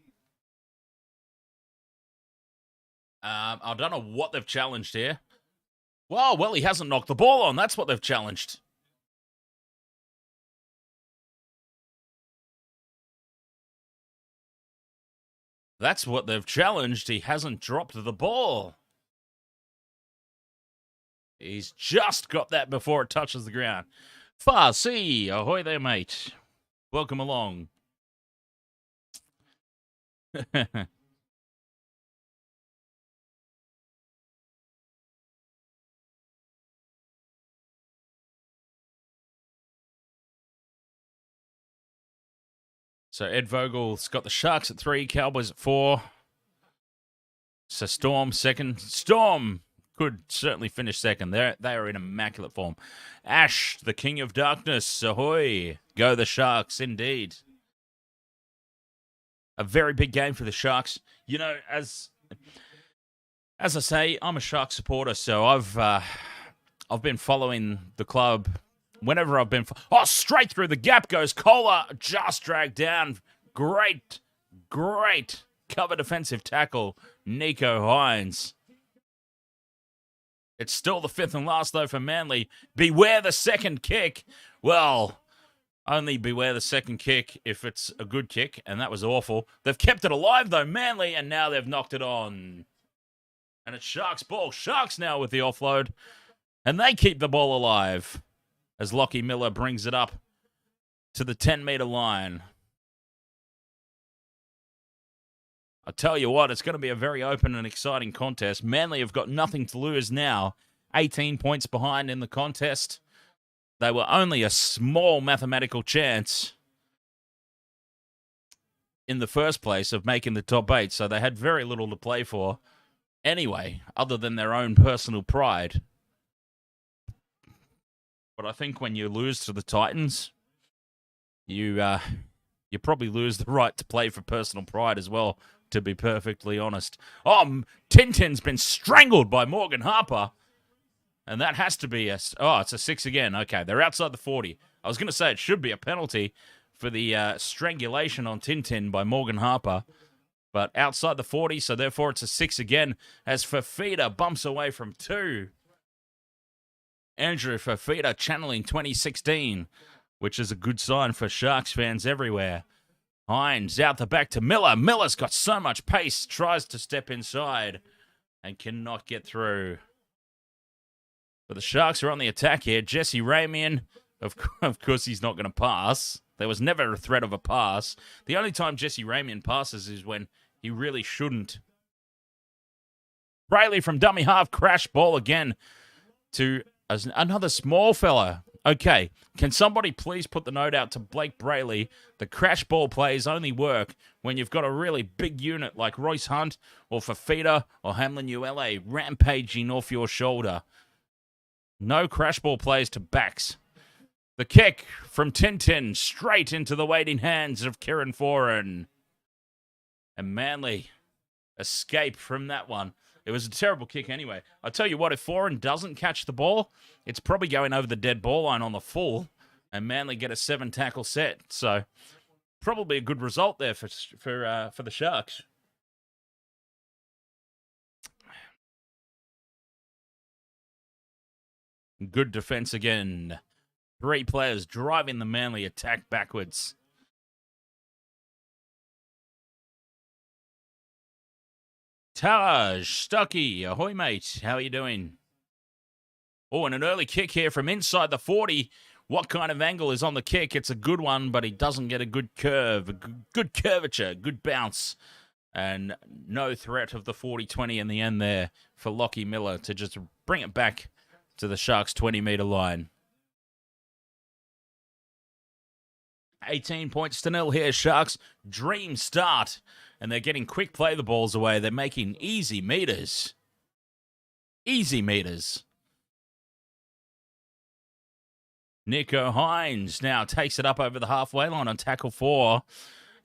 I don't know what they've challenged here. Well, he hasn't knocked the ball on. That's what they've challenged. That's what they've challenged. He hasn't dropped the ball. He's just got that before it touches the ground. Farsi, ahoy there, mate. Welcome along. So Ed Vogel's got the Sharks at 3, Cowboys at 4. So Storm second. Storm could certainly finish second. They are in immaculate form. Ash, the King of Darkness, ahoy. Go the Sharks, indeed. A very big game for the Sharks. You know, as I say, I'm a Sharks supporter, so I've been following the club whenever I've been... straight through the gap goes Kohler, just dragged down. Great cover defensive tackle, Nicho Hynes. It's still the 5th and last, though, for Manly. Beware the second kick. Well, Only beware the second kick if it's a good kick, and that was awful. They've kept it alive, though, Manly, and now they've knocked it on. And it's Sharks' ball. Sharks now with the offload, and they keep the ball alive as Lockie Miller brings it up to the 10-metre line. I tell you what, it's going to be a very open and exciting contest. Manly have got nothing to lose now. 18 points behind in the contest. They were only a small mathematical chance in the first place of making the top 8, so they had very little to play for anyway, other than their own personal pride. But I think when you lose to the Titans, you probably lose the right to play for personal pride as well, to be perfectly honest. Oh, Tintin's been strangled by Morgan Harper. And that has to be it's a 6 again. Okay, they're outside the 40. I was going to say it should be a penalty for the strangulation on Tintin by Morgan Harper. But outside the 40, so therefore it's a 6 again as Fifita bumps away from 2. Andrew Fifita channeling 2016, which is a good sign for Sharks fans everywhere. Hines out the back to Miller. Miller's got so much pace, tries to step inside and cannot get through. But the Sharks are on the attack here. Jesse Ramian, of course he's not going to pass. There was never a threat of a pass. The only time Jesse Ramian passes is when he really shouldn't. Brayley from dummy half, crash ball again to another small fella. Okay, can somebody please put the note out to Blake Brayley? The crash ball plays only work when you've got a really big unit like Royce Hunt or Fifita or Hamlin ULA rampaging off your shoulder. No crash ball plays to backs. The kick from Tintin straight into the waiting hands of Kieran Foran. And Manly escape from that one. It was a terrible kick anyway. I'll tell you what, if Foran doesn't catch the ball, it's probably going over the dead ball line on the full, and Manly get a 7-tackle set. So probably a good result there for the Sharks. Good defense again. 3 players driving the Manly attack backwards. Taj, Stucky, ahoy mate, how are you doing? Oh, and an early kick here from inside the 40. What kind of angle is on the kick? It's a good one, but he doesn't get a good curve, a good curvature, good bounce. And no threat of the 40-20 in the end there for Lockie Miller to just bring it back to the Sharks' 20-metre line. 18 points to 0 here, Sharks. Dream start. And they're getting quick play the balls away. They're making easy meters. Easy meters. Nico Hines now takes it up over the halfway line on tackle 4.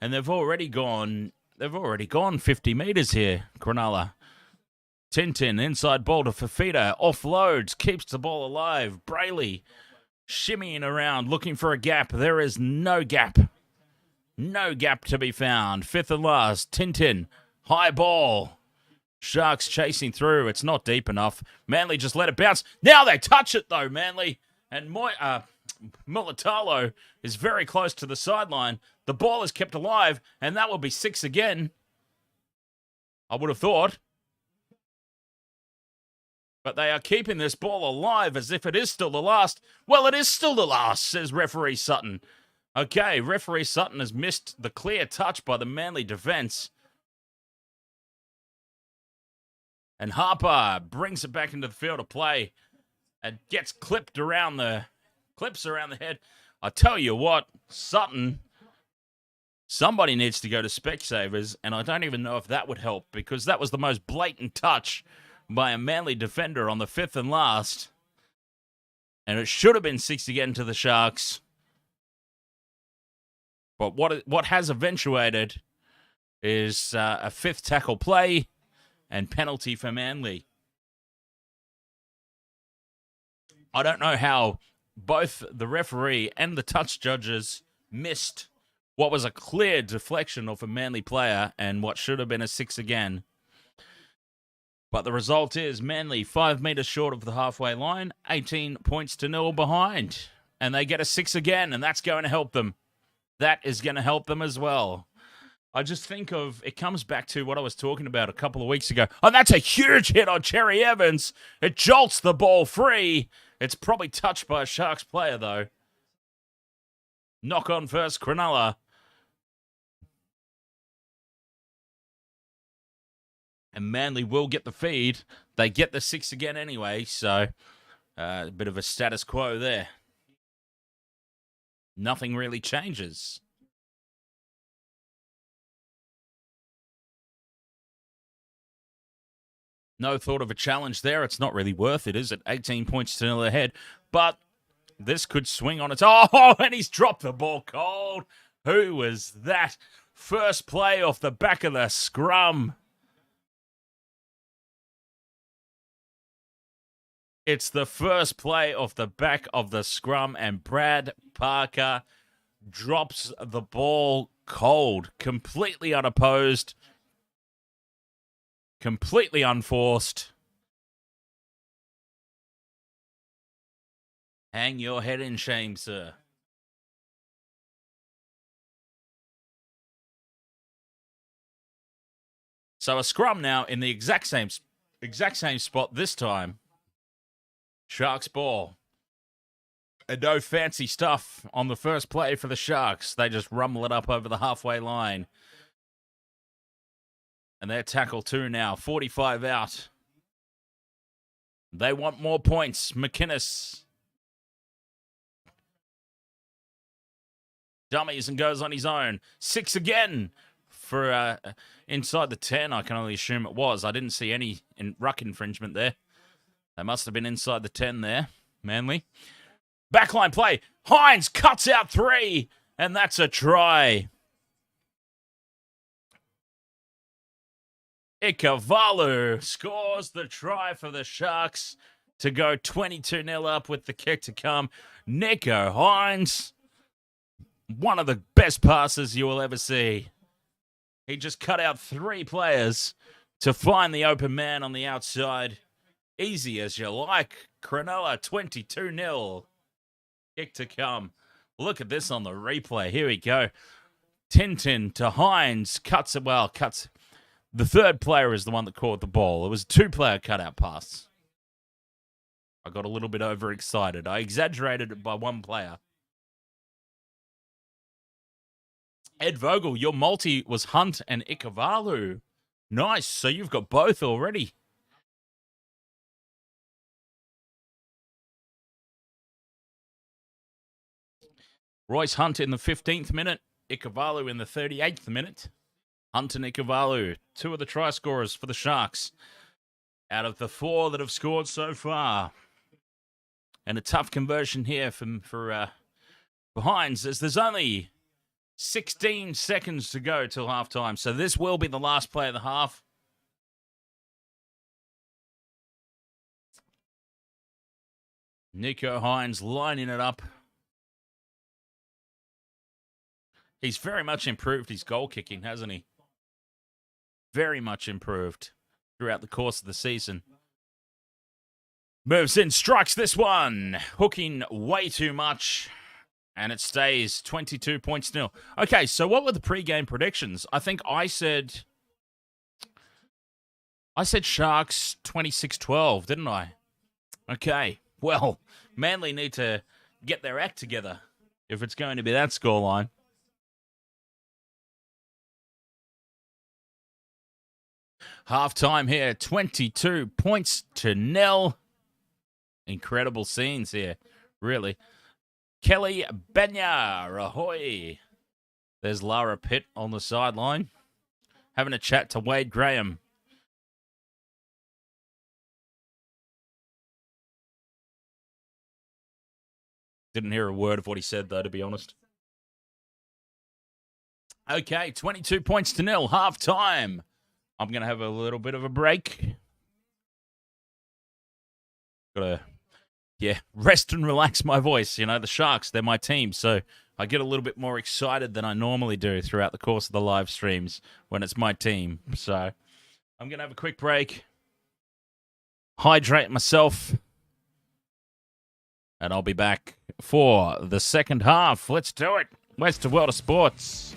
And they've already gone 50 meters here, Cronulla. Tintin, inside ball to Fifita, offloads, keeps the ball alive. Brayley shimmying around, looking for a gap. There is no gap. No gap to be found. 5th and last, Tintin, high ball. Sharks chasing through. It's not deep enough. Manly just let it bounce. Now they touch it, though, Manly. And Mulatalo is very close to the sideline. The ball is kept alive, and that will be 6 again. I would have thought. But they are keeping this ball alive as if it is still the last. Well, it is still the last, says referee Sutton. Okay, referee Sutton has missed the clear touch by the Manly defense. And Harper brings it back into the field of play and gets clips around the head. I tell you what, Sutton, somebody needs to go to Specsavers, and I don't even know if that would help because that was the most blatant touch by a Manly defender on the 5th and last. And it should have been 6 again to the Sharks. But what has eventuated is a 5th tackle play and penalty for Manly. I don't know how both the referee and the touch judges missed what was a clear deflection of a Manly player and what should have been a 6 again. But the result is Manly 5 metres short of the halfway line, 18 points to 0 behind. And they get a 6 again, and that's going to help them. That is going to help them as well. I just think it comes back to what I was talking about a couple of weeks ago. Oh, that's a huge hit on Cherry Evans. It jolts the ball free. It's probably touched by a Sharks player, though. Knock on first, Cronulla. And Manly will get the feed. They get the 6 again anyway, so a bit of a status quo there. Nothing really changes. No thought of a challenge there. It's not really worth it, is it? 18 points to 0 ahead. But this could swing on its... Oh, and he's dropped the ball cold. Who was that? First play off the back of the scrum. It's the first play off the back of the scrum, and Brad Parker drops the ball cold, completely unopposed, completely unforced. Hang your head in shame, sir. So a scrum now in the exact same spot this time. Sharks ball. And no fancy stuff on the first play for the Sharks. They just rumble it up over the halfway line. And they're tackle 2 now. 45 out. They want more points. McInnes dummies and goes on his own. 6 again for inside the 10. I can only assume it was. I didn't see any ruck infringement there. They must have been inside the 10 there. Manly. Backline play. Hines cuts out 3. And that's a try. Ikavalu scores the try for the Sharks to go 22-0 up with the kick to come. Nico Hines. One of the best passes you will ever see. He just cut out 3 players to find the open man on the outside. Easy as you like. Cronulla 22-0. Kick to come. Look at this on the replay. Here we go. Tintin to Hines. Cuts. The third player is the one that caught the ball. It was a 2-player cutout pass. I got a little bit overexcited. I exaggerated it by 1 player. Ed Vogel, your multi was Hunt and Ikavalu. Nice. So you've got both already. Royce Hunt in the 15th minute. Ikavalu in the 38th minute. Hunt and Ikavalu, 2 of the try scorers for the Sharks. Out of the 4 that have scored so far. And a tough conversion here for Hines, as there's only 16 seconds to go till halftime. So this will be the last play of the half. Nico Hines lining it up. He's very much improved his goal kicking, hasn't he? Very much improved throughout the course of the season. Moves in, strikes this one. Hooking way too much. And it stays 22 points nil. Okay, so what were the pre-game predictions? I think I said Sharks 26-12, didn't I? Okay, well, Manly need to get their act together if it's going to be that scoreline. Half-time here, 22 points to 0. Incredible scenes here, really. Kelly Benya, ahoy. There's Lara Pitt on the sideline, having a chat to Wade Graham. Didn't hear a word of what he said, though, to be honest. Okay, 22 points to 0, half-time. I'm going to have a little bit of a break. Gotta, rest and relax my voice. You know, the Sharks, they're my team, so I get a little bit more excited than I normally do throughout the course of the live streams when it's my team. So I'm going to have a quick break, hydrate myself, and I'll be back for the second half. Let's do it. Where's the world of sports?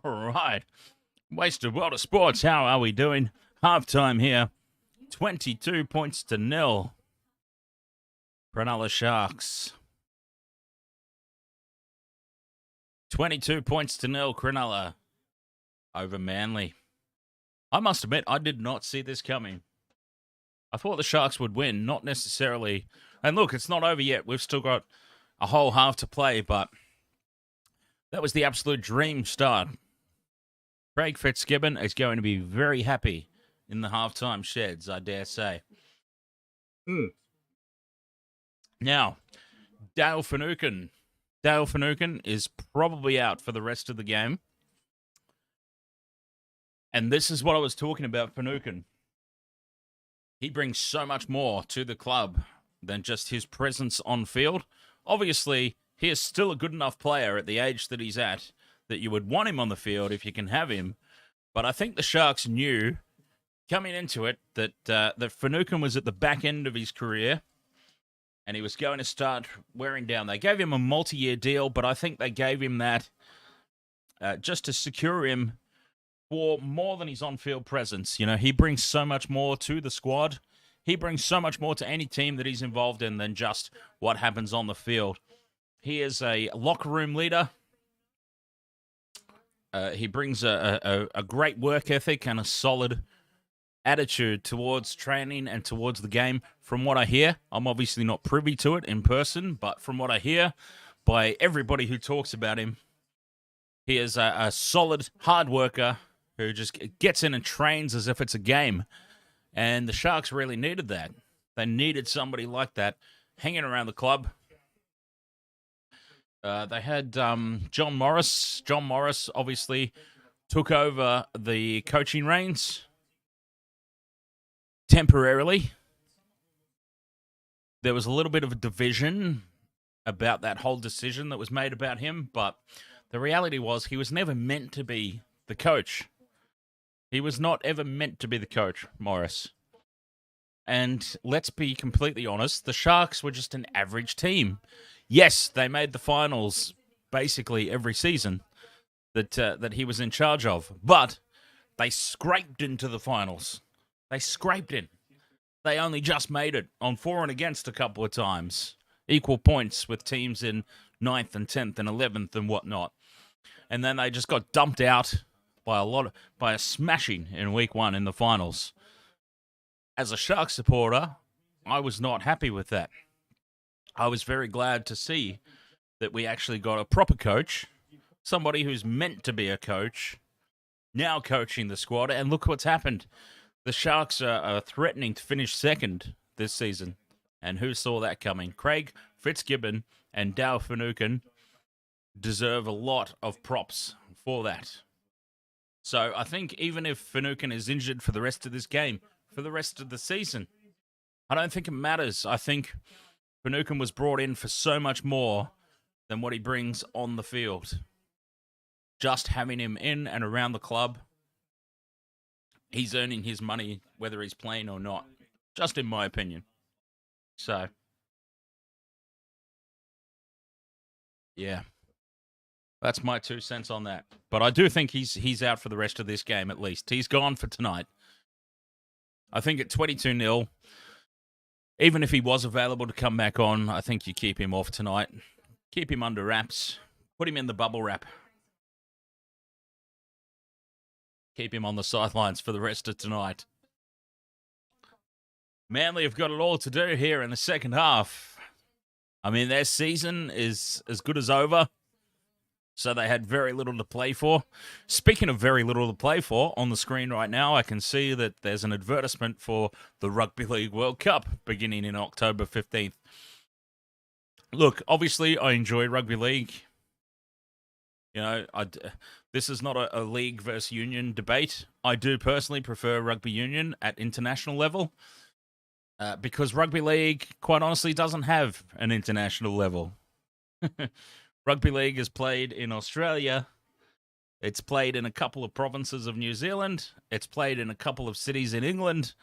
All right. Wasted world of sports. How are we doing? Halftime here. 22 points to 0. Cronulla Sharks. 22 points to 0. Cronulla over Manly. I must admit, I did not see this coming. I thought the Sharks would win, not necessarily. And look, it's not over yet. We've still got a whole half to play, but that was the absolute dream start. Craig Fitzgibbon is going to be very happy in the halftime sheds, I dare say. Now, Dale Finucane. Dale Finucane is probably out for the rest of the game. And this is what I was talking about, Finucane. He brings so much more to the club than just his presence on field. Obviously, he is still a good enough player at the age that he's at that you would want him on the field if you can have him. But I think the Sharks knew coming into it that that Finucane was at the back end of his career and he was going to start wearing down. They gave him a multi-year deal, but I think they gave him that just to secure him for more than his on-field presence. You know, he brings so much more to the squad. He brings so much more to any team that he's involved in than just what happens on the field. He is a locker room leader. He brings a great work ethic and a solid attitude towards training and towards the game. From what I hear, I'm obviously not privy to it in person, but from what I hear by everybody who talks about him, he is a solid hard worker who just gets in and trains as if it's a game. And the Sharks really needed that. They needed somebody like that hanging around the club. They had John Morris. John Morris obviously took over the coaching reins temporarily. There was a little bit of a division about that whole decision that was made about him, but the reality was he was never meant to be the coach. He was not ever meant to be the coach, Morris. And let's be completely honest, the Sharks were just an average team. Yes, they made the finals basically every season that he was in charge of, but they scraped into the finals. They scraped in. They only just made it on for and against a couple of times. Equal points with teams in 9th and 10th and 11th and whatnot. And then they just got dumped out by a smashing in week 1 in the finals. As a Sharks supporter, I was not happy with that. I was very glad to see that we actually got a proper coach, somebody who's meant to be a coach, now coaching the squad. And look what's happened. The Sharks are threatening to finish second this season. And who saw that coming? Craig Fitzgibbon and Dow Finucane deserve a lot of props for that. So I think even if Finucane is injured for the rest of this game, for the rest of the season, I don't think it matters. I think Finucane was brought in for so much more than what he brings on the field. Just having him in and around the club, he's earning his money whether he's playing or not, just in my opinion. So, yeah, that's my 2 cents on that. But I do think he's out for the rest of this game at least. He's gone for tonight. I think at 22-0, even if he was available to come back on, I think you keep him off tonight. Keep him under wraps. Put him in the bubble wrap. Keep him on the sidelines for the rest of tonight. Manly have got it all to do here in the second half. I mean, their season is as good as over. So they had very little to play for. Speaking of very little to play for, on the screen right now, I can see that there's an advertisement for the Rugby League World Cup beginning in October 15th. Look, obviously, I enjoy rugby league. You know, this is not a league versus union debate. I do personally prefer rugby union at international level because rugby league, quite honestly, doesn't have an international level. Rugby league is played in Australia. It's played in a couple of provinces of New Zealand. It's played in a couple of cities in England.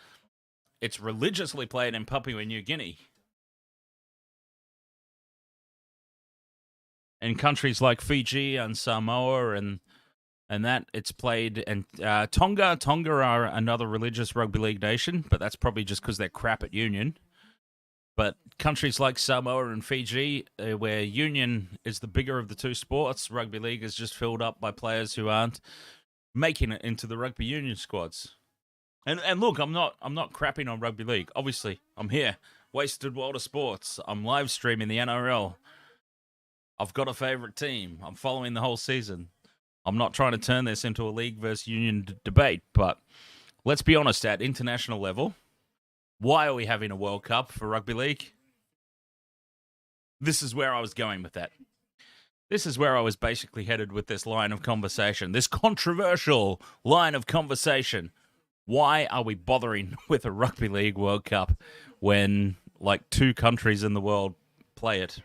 It's religiously played in Papua New Guinea. In countries like Fiji and Samoa and that, it's played in Tonga. Tonga are another religious rugby league nation, but that's probably just because they're crap at union. But countries like Samoa and Fiji, where union is the bigger of the two sports, rugby league is just filled up by players who aren't making it into the rugby union squads. And look, I'm not crapping on rugby league. Obviously, I'm here. Wasted World of Sports. I'm live streaming the NRL. I've got a favorite team. I'm following the whole season. I'm not trying to turn this into a league versus union debate, but let's be honest, at international level, why are we having a World Cup for rugby league? This is where I was going with that. This is where I was basically headed with this line of conversation, this controversial line of conversation. Why are we bothering with a rugby league World Cup when, like, 2 countries in the world play it?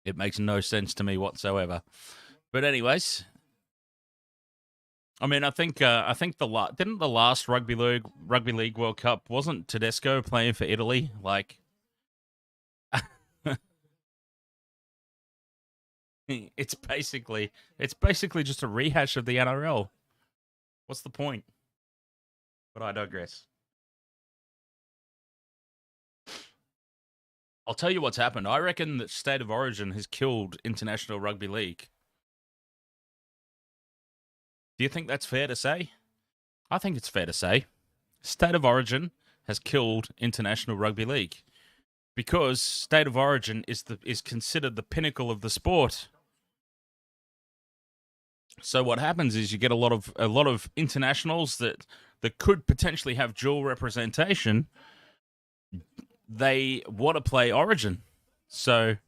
It makes no sense to me whatsoever. But anyways, I mean, I think didn't the last Rugby League World Cup, wasn't Tedesco playing for Italy? Like, it's basically just a rehash of the NRL. What's the point? But I digress. I'll tell you what's happened. I reckon that State of Origin has killed International Rugby League. Do you think that's fair to say? I think it's fair to say. State of Origin has killed International Rugby League because State of Origin is considered the pinnacle of the sport. So what happens is you get a lot of internationals that could potentially have dual representation. They want to play Origin, so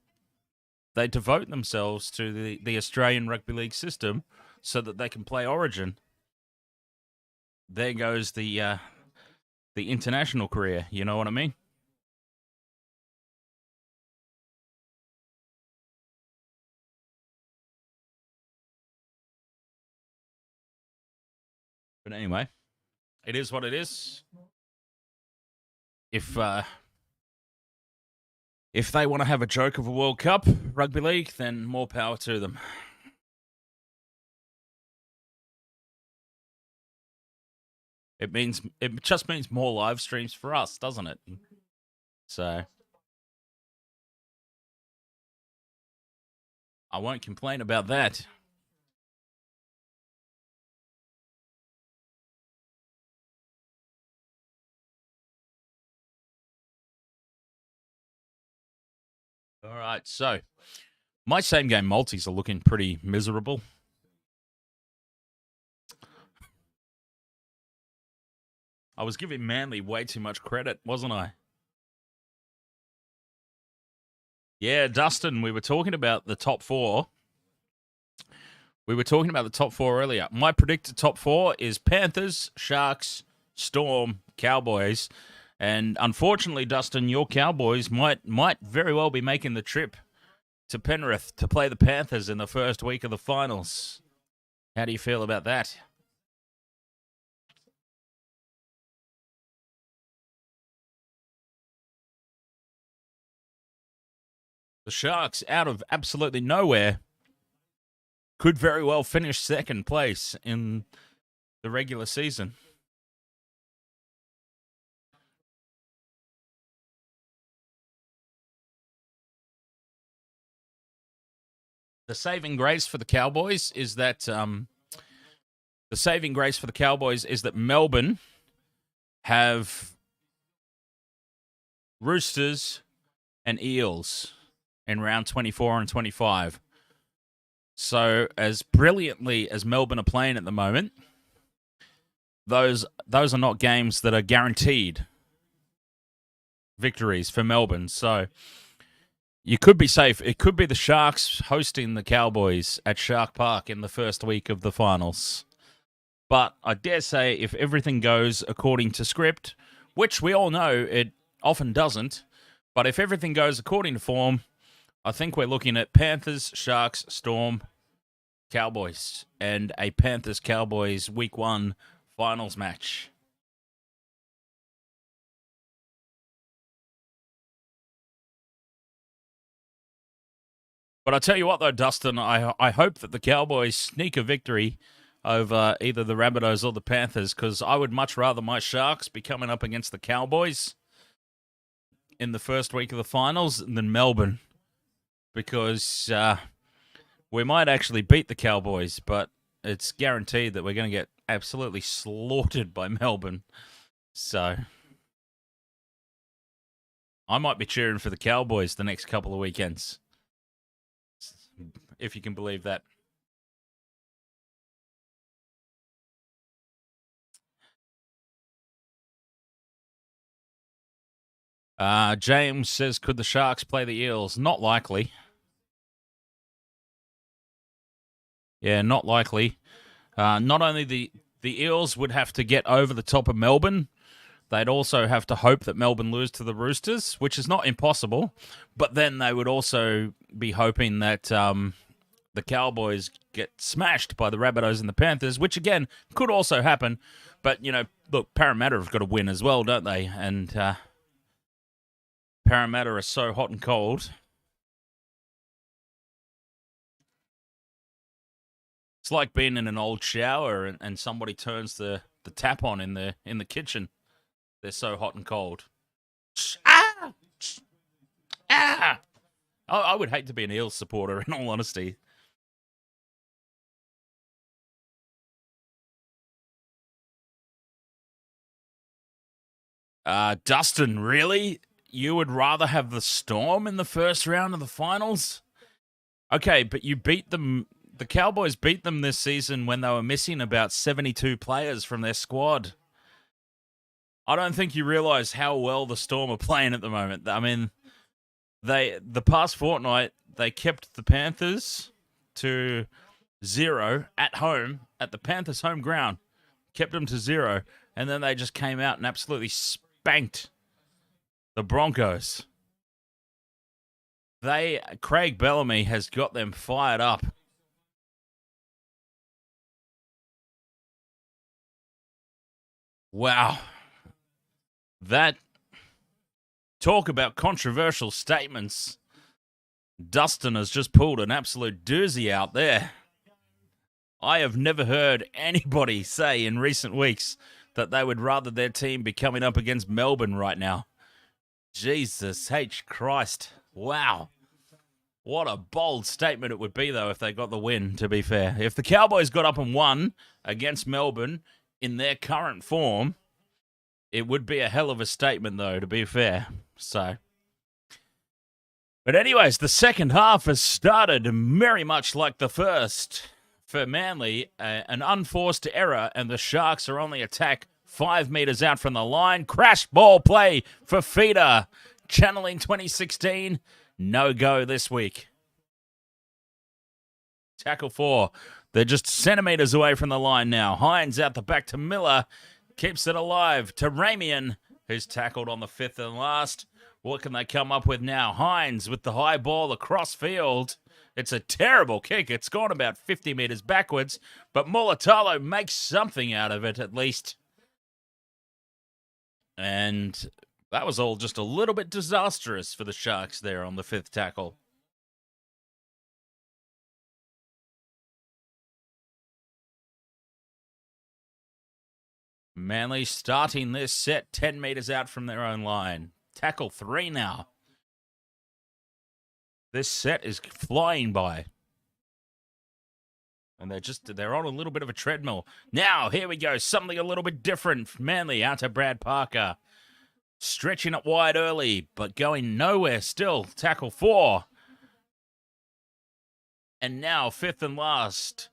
they devote themselves to the Australian Rugby League system so that they can play Origin. There goes the international career. You know what I mean? But anyway, it is what it is. If they want to have a joke of a World Cup rugby league, then more power to them. It just means more live streams for us, doesn't it? So I won't complain about that. All right, so my same game multis are looking pretty miserable. I was giving Manly way too much credit, wasn't I? Yeah, Dustin, we were talking about the top four. We were talking about the top four earlier. My predicted top four is Panthers, Sharks, Storm, Cowboys. And unfortunately, Dustin, your Cowboys might very well be making the trip to Penrith to play the Panthers in the first week of the finals. How do you feel about that? The Sharks, out of absolutely nowhere, could very well finish second place in the regular season. The saving grace for the Cowboys is that Melbourne have Roosters and Eels in round 24 and 25. So as brilliantly as Melbourne are playing at the moment, those are not games that are guaranteed victories for Melbourne. So you could be safe. It could be the Sharks hosting the Cowboys at Shark Park in the first week of the finals. But I dare say if everything goes according to script, which we all know it often doesn't, but if everything goes according to form, I think we're looking at Panthers, Sharks, Storm, Cowboys, and a Panthers-Cowboys Week 1 finals match. But I tell you what, though, Dustin, I hope that the Cowboys sneak a victory over either the Rabbitohs or the Panthers, because I would much rather my Sharks be coming up against the Cowboys in the first week of the finals than Melbourne, because we might actually beat the Cowboys, but it's guaranteed that we're going to get absolutely slaughtered by Melbourne. So I might be cheering for the Cowboys the next couple of weekends, if you can believe that. James says, could the Sharks play the Eels? Not likely. Yeah, not likely. Not only the Eels would have to get over the top of Melbourne, they'd also have to hope that Melbourne lose to the Roosters, which is not impossible. But then they would also be hoping that the Cowboys get smashed by the Rabbitohs and the Panthers, which, again, could also happen. But, you know, look, Parramatta have got to win as well, don't they? And Parramatta are so hot and cold. It's like being in an old shower and somebody turns the tap on in the kitchen. They're so hot and cold. Ah! Ah! I would hate to be an Eels supporter, in all honesty. Dustin, really? You would rather have the Storm in the first round of the finals? Okay, but you beat them. The Cowboys beat them this season when they were missing about 72 players from their squad. I don't think you realize how well the Storm are playing at the moment. I mean, the past fortnight, they kept the Panthers to 0 at home, at the Panthers' home ground. Kept them to 0, and then they just came out and absolutely spanked the Broncos. Craig Bellamy has got them fired up. Wow. That talk about controversial statements. Dustin has just pulled an absolute doozy out there. I have never heard anybody say in recent weeks that they would rather their team be coming up against Melbourne right now. Jesus H. Christ. Wow. What a bold statement it would be, though, if they got the win, to be fair. If the Cowboys got up and won against Melbourne in their current form, it would be a hell of a statement, though, to be fair. So, but anyways, the second half has started very much like the first. For Manly, an unforced error, and the Sharks are on the attack 5 metres out from the line. Crash ball play for Fifita. Channeling 2016. No go this week. Tackle 4. They're just centimetres away from the line now. Hines out the back to Miller. Keeps it alive to Ramian, who's tackled on the 5th and last. What can they come up with now? Hines with the high ball across field. It's a terrible kick. It's gone about 50 metres backwards, but Mulatalo makes something out of it at least. And that was all just a little bit disastrous for the Sharks there on the 5th tackle. Manly starting this set 10 metres out from their own line. Tackle 3 now. This set is flying by. And they're on a little bit of a treadmill. Now, here we go. Something a little bit different. Manly out to Brad Parker. Stretching it wide early, but going nowhere still. Tackle 4. And now, 5th and last.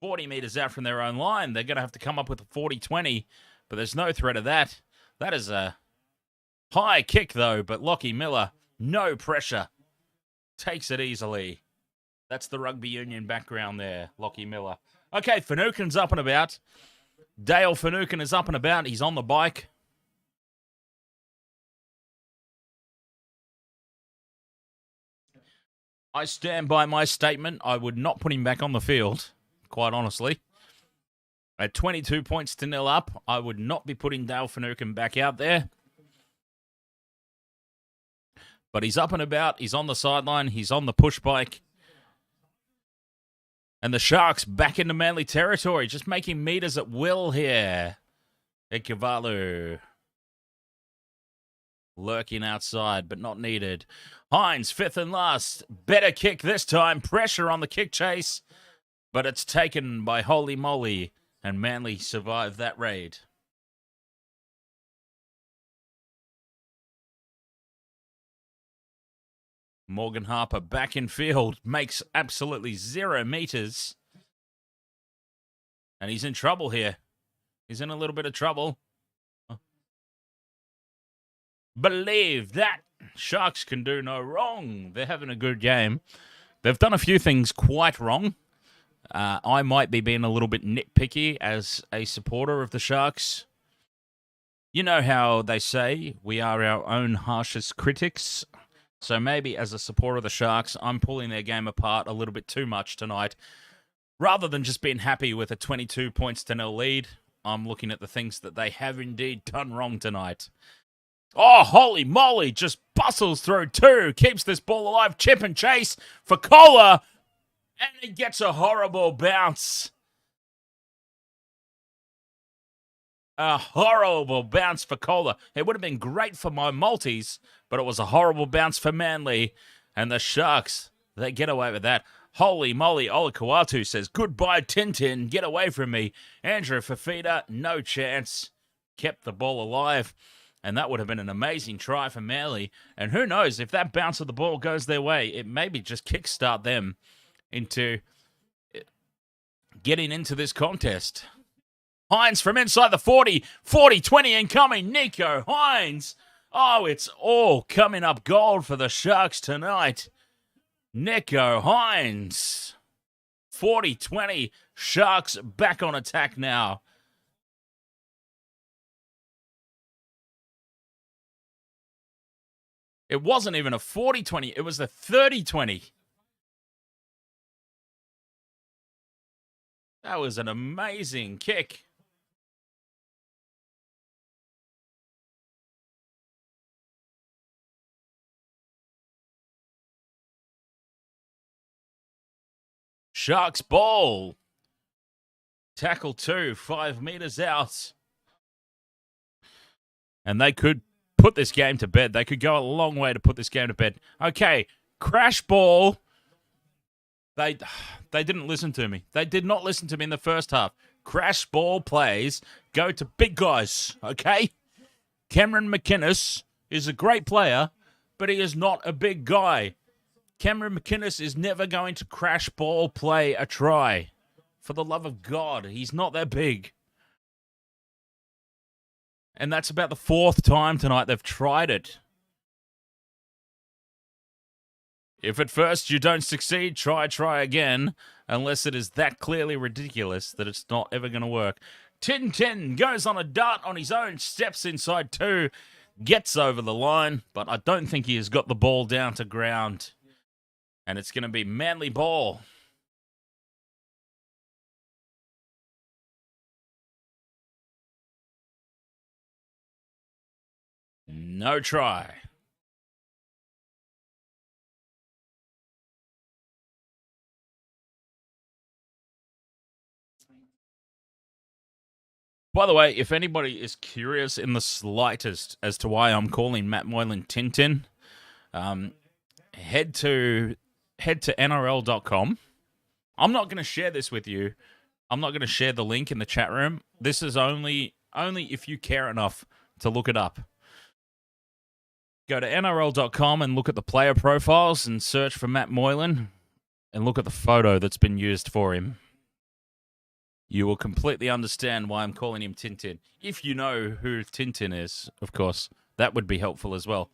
40 metres out from their own line. They're going to have to come up with a 40-20, but there's no threat of that. That is a high kick, though, but Lockie Miller, no pressure. Takes it easily. That's the rugby union background there, Lockie Miller. Okay, Finucane's up and about. Dale Finucane is up and about. He's on the bike. I stand by my statement. I would not put him back on the field, quite honestly. At 22 points to 0 up, I would not be putting Dale Finucane back out there. But he's up and about. He's on the sideline. He's on the push bike. And the Sharks back into Manly territory, just making meters at will here. Ekavalu lurking outside, but not needed. Hines, 5th and last. Better kick this time. Pressure on the kick chase. But it's taken by Holy Moly. And Manly survived that raid. Morgan Harper back in field. Makes absolutely 0 meters. And he's in trouble here. He's in a little bit of trouble. Believe that. Sharks can do no wrong. They're having a good game. They've done a few things quite wrong. I might be being a little bit nitpicky as a supporter of the Sharks. You know how they say we are our own harshest critics. So maybe as a supporter of the Sharks, I'm pulling their game apart a little bit too much tonight. Rather than just being happy with a 22 points to 0 lead, I'm looking at the things that they have indeed done wrong tonight. Oh, holy moly, just bustles through 2, keeps this ball alive, chip and chase for Kohler, and he gets a horrible bounce. A horrible bounce for Kohler. It would have been great for my Maltese, but it was a horrible bounce for Manly. And the Sharks, they get away with that. Holy moly, Olakawatu says, goodbye, Tintin, get away from me. Andrew Fifita, no chance. Kept the ball alive. And that would have been an amazing try for Manly. And who knows, if that bounce of the ball goes their way, it maybe just kickstart them into getting into this contest. Hines from inside the 40. 40-20 incoming. Nico Hines. Oh, it's all coming up gold for the Sharks tonight. Nico Hines. 40-20. Sharks back on attack now. It wasn't even a 40-20. It was a 30-20. That was an amazing kick. Sharks ball. Tackle 2, 5 meters out. And they could put this game to bed. They could go a long way to put this game to bed. Okay, crash ball. They didn't listen to me. They did not listen to me in the first half. Crash ball plays go to big guys, okay? Cameron McInnes is a great player, but he is not a big guy. Cameron McInnes is never going to crash ball play a try. For the love of God, he's not that big. And that's about the 4th time tonight they've tried it. If at first you don't succeed, try again, unless it is that clearly ridiculous that it's not ever going to work. Tin goes on a dart on his own, steps inside 2, gets over the line, but I don't think he has got the ball down to ground. And it's going to be Manly ball. No try. By the way, if anybody is curious in the slightest as to why I'm calling Matt Moylan Tintin, head to NRL.com. I'm not going to share this with you. I'm not going to share the link in the chat room. This is only if you care enough to look it up. Go to NRL.com and look at the player profiles and search for Matt Moylan and look at the photo that's been used for him. You will completely understand why I'm calling him Tintin. If you know who Tintin is, of course, that would be helpful as well.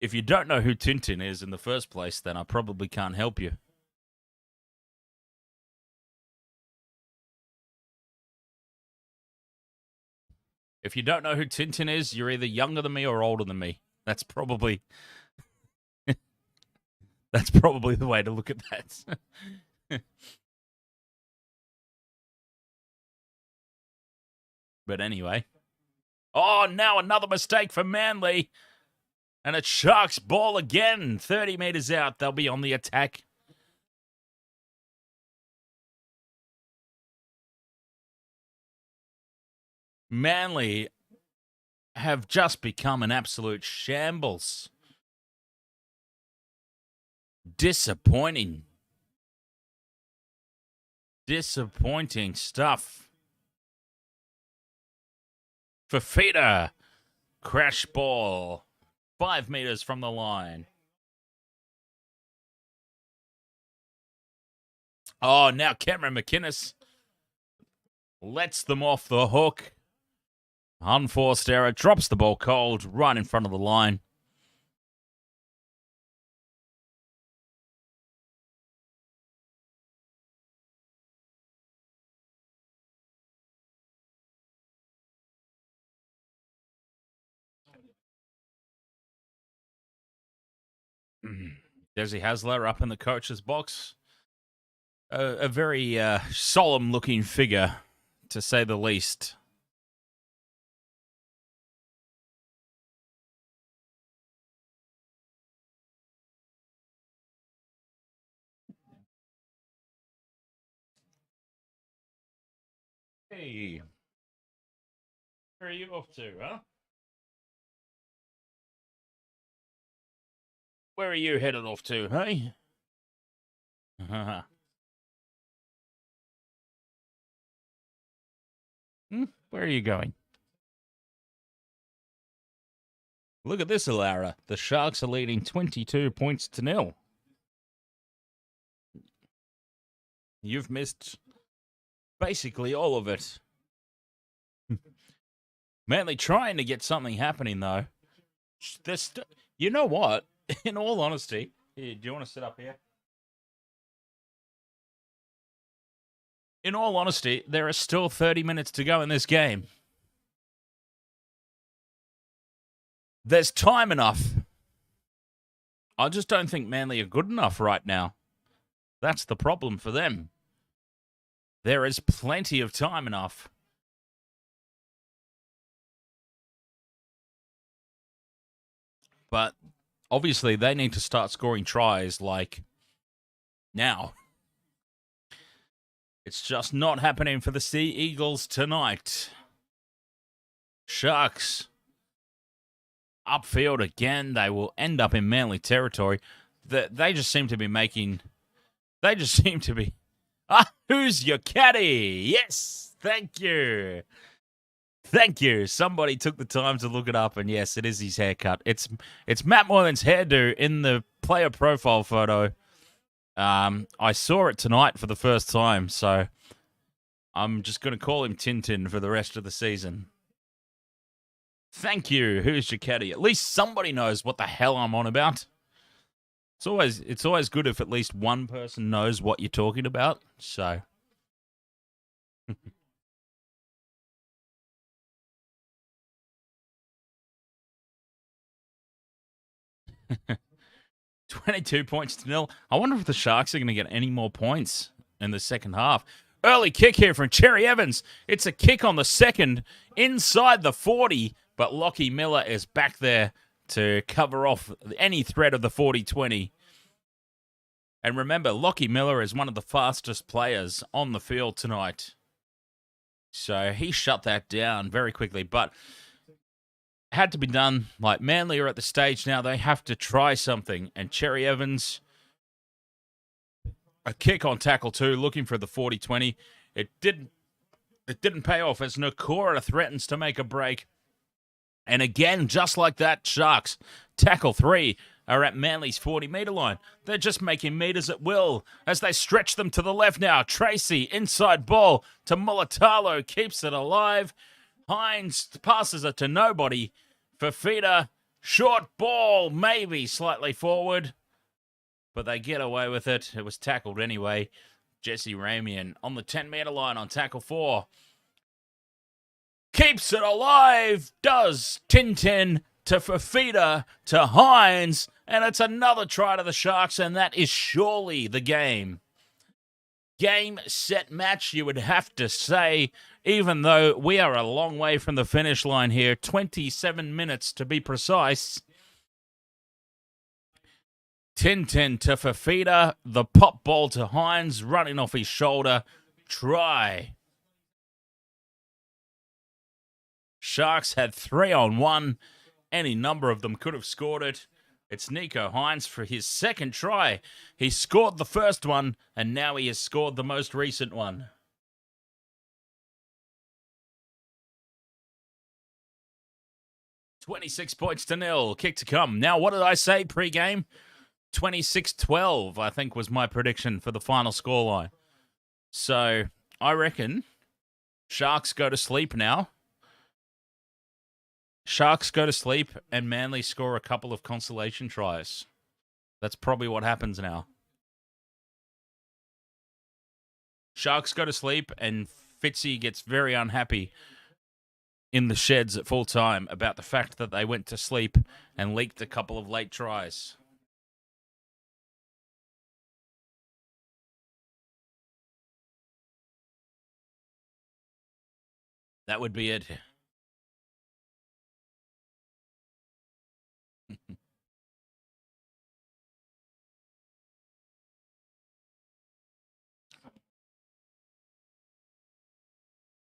If you don't know who Tintin is in the first place, then I probably can't help you. If you don't know who Tintin is, you're either younger than me or older than me. That's probably the way to look at that. But anyway. Oh, now another mistake for Manly. And it's Sharks ball again. 30 meters out. They'll be on the attack. Manly have just become an absolute shambles. Disappointing stuff. Fifita, crash ball, 5 meters from the line. Oh, now Cameron McInnes lets them off the hook. Unforced error, drops the ball cold right in front of the line. Desi Hasler up in the coach's box. A very solemn-looking figure, to say the least. Hey, where are you off to, huh? Where are you headed off to, hey? Where are you going? Look at this, Alara. The Sharks are leading 22 points to 0. You've missed basically all of it. Manly trying to get something happening, though. You know what? In all honesty, here, do you want to sit up here? In all honesty, there are still 30 minutes to go in this game. There's time enough. I just don't think Manly are good enough right now. That's the problem for them. There is plenty of time enough. But obviously they need to start scoring tries like now. It's just not happening for the Sea Eagles tonight. Sharks upfield again. They will end up in Manly territory. They just seem to be making... They just seem to be... who's your caddy? Yes, thank you. Thank you. Somebody took the time to look it up, and yes, it is his haircut. It's Matt Moylan's hairdo in the player profile photo. I saw it tonight for the first time, so I'm just going to call him Tintin for the rest of the season. Thank you. Who's your caddy? At least somebody knows what the hell I'm on about. It's always good if at least one person knows what you're talking about. So, 22 points to nil. I wonder if the Sharks are going to get any more points in the second half. Early kick here from Cherry Evans. It's a kick on the second inside the 40, but Lockie Miller is back there to cover off any threat of the 40-20. And remember, Lockie Miller is one of the fastest players on the field tonight. So he shut that down very quickly, but had to be done. Like, Manly are at the stage now, they have to try something. And Cherry Evans, a kick on tackle 2, looking for the 40-20. It didn't pay off as Nakora threatens to make a break. And again, just like that, Sharks, tackle 3 are at Manly's 40-metre line. They're just making metres at will as they stretch them to the left now. Tracey, inside ball to Mulatalo, keeps it alive. Hines passes it to nobody. Fifita, short ball, maybe slightly forward. But they get away with it. It was tackled anyway. Jesse Ramian on the 10-metre line on tackle 4. Keeps it alive, does Tintin to Fifita to Hines, and it's another try to the Sharks, and that is surely the game. Game, set, match, you would have to say, even though we are a long way from the finish line here, 27 minutes to be precise. Tintin to Fifita, the pop ball to Hines, running off his shoulder, try. Sharks had 3-on-1. Any number of them could have scored it. It's Nico Hines for his second try. He scored the first one, and now he has scored the most recent one. $26 points to nil. Kick to come. Now, what did I say pre-game? 26-12, I think, was my prediction for the final scoreline. So, I reckon Sharks go to sleep now. Sharks go to sleep and Manly score a couple of consolation tries. That's probably what happens now. Sharks go to sleep and Fitzy gets very unhappy in the sheds at full time about the fact that they went to sleep and leaked a couple of late tries. That would be it.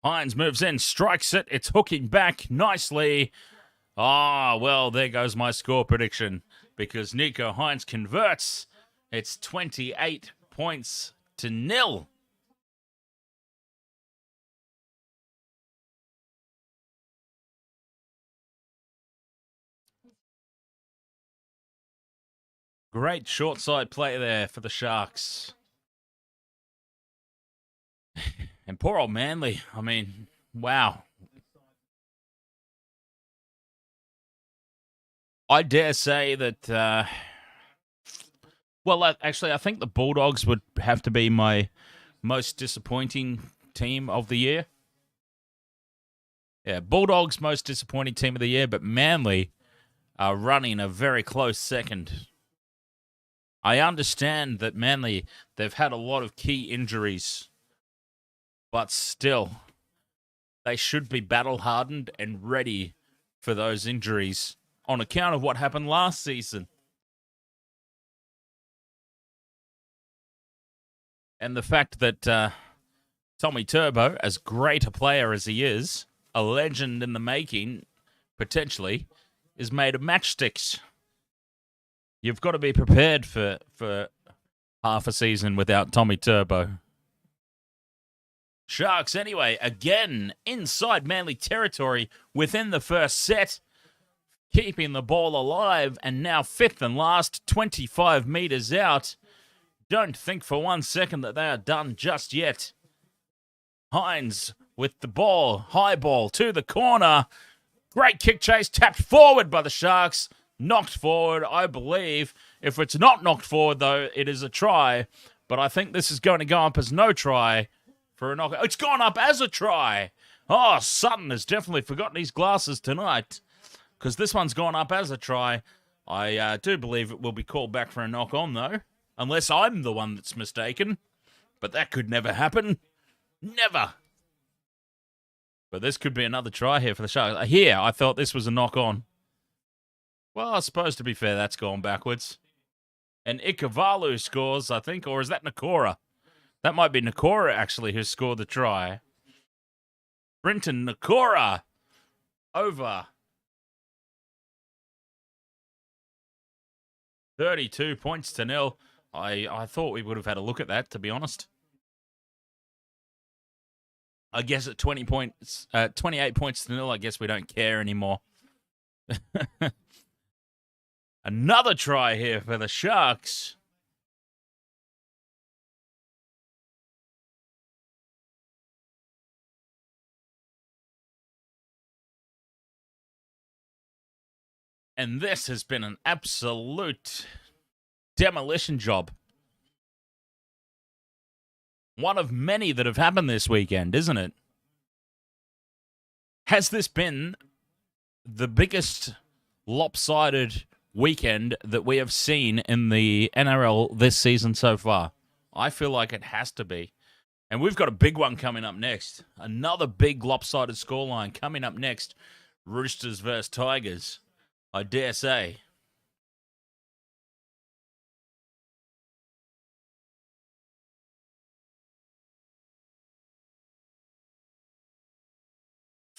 Hines moves in, strikes it. It's hooking back nicely. Well, there goes my score prediction because Nico Hines converts. It's 28 points to nil. Great short side play there for the Sharks. And poor old Manly. I mean, wow. I dare say that, actually, I think the Bulldogs would have to be my most disappointing team of the year. Yeah, Bulldogs most disappointing team of the year, but Manly are running a very close second. I understand that Manly, they've had a lot of key injuries, but still, they should be battle-hardened and ready for those injuries on account of what happened last season. And the fact that Tommy Turbo, as great a player as he is, a legend in the making, potentially, is made of matchsticks. You've got to be prepared for half a season without Tommy Turbo. Sharks, anyway, again, inside Manly territory within the first set, keeping the ball alive, and now fifth and last, 25 metres out. Don't think for 1 second that they are done just yet. Hines with the ball, high ball to the corner. Great kick chase, tapped forward by the Sharks. Knocked forward, I believe. If it's not knocked forward, though, it is a try. But I think this is going to go up as no try for a knock. It's gone up as a try. Oh, Sutton has definitely forgotten his glasses tonight, because this one's gone up as a try. I do believe it will be called back for a knock-on, though, unless I'm the one that's mistaken. But that could never happen. Never. But this could be another try here for the Sharks. Here, I thought this was a knock-on. Well, I suppose, to be fair, that's gone backwards. And Ikavalu scores, I think, or is that Nakora? That might be Nakora, actually, who scored the try. Brenton Nakora over 32 points to nil. I thought we would have had a look at that, to be honest. I guess at 28 points to nil, I guess we don't care anymore. Another try here for the Sharks. And this has been an absolute demolition job. One of many that have happened this weekend, isn't it? Has this been the biggest lopsided weekend that we have seen in the NRL this season so far? I feel like it has to be. And we've got a big one coming up next. Another big lopsided scoreline coming up next. Roosters versus Tigers, I dare say.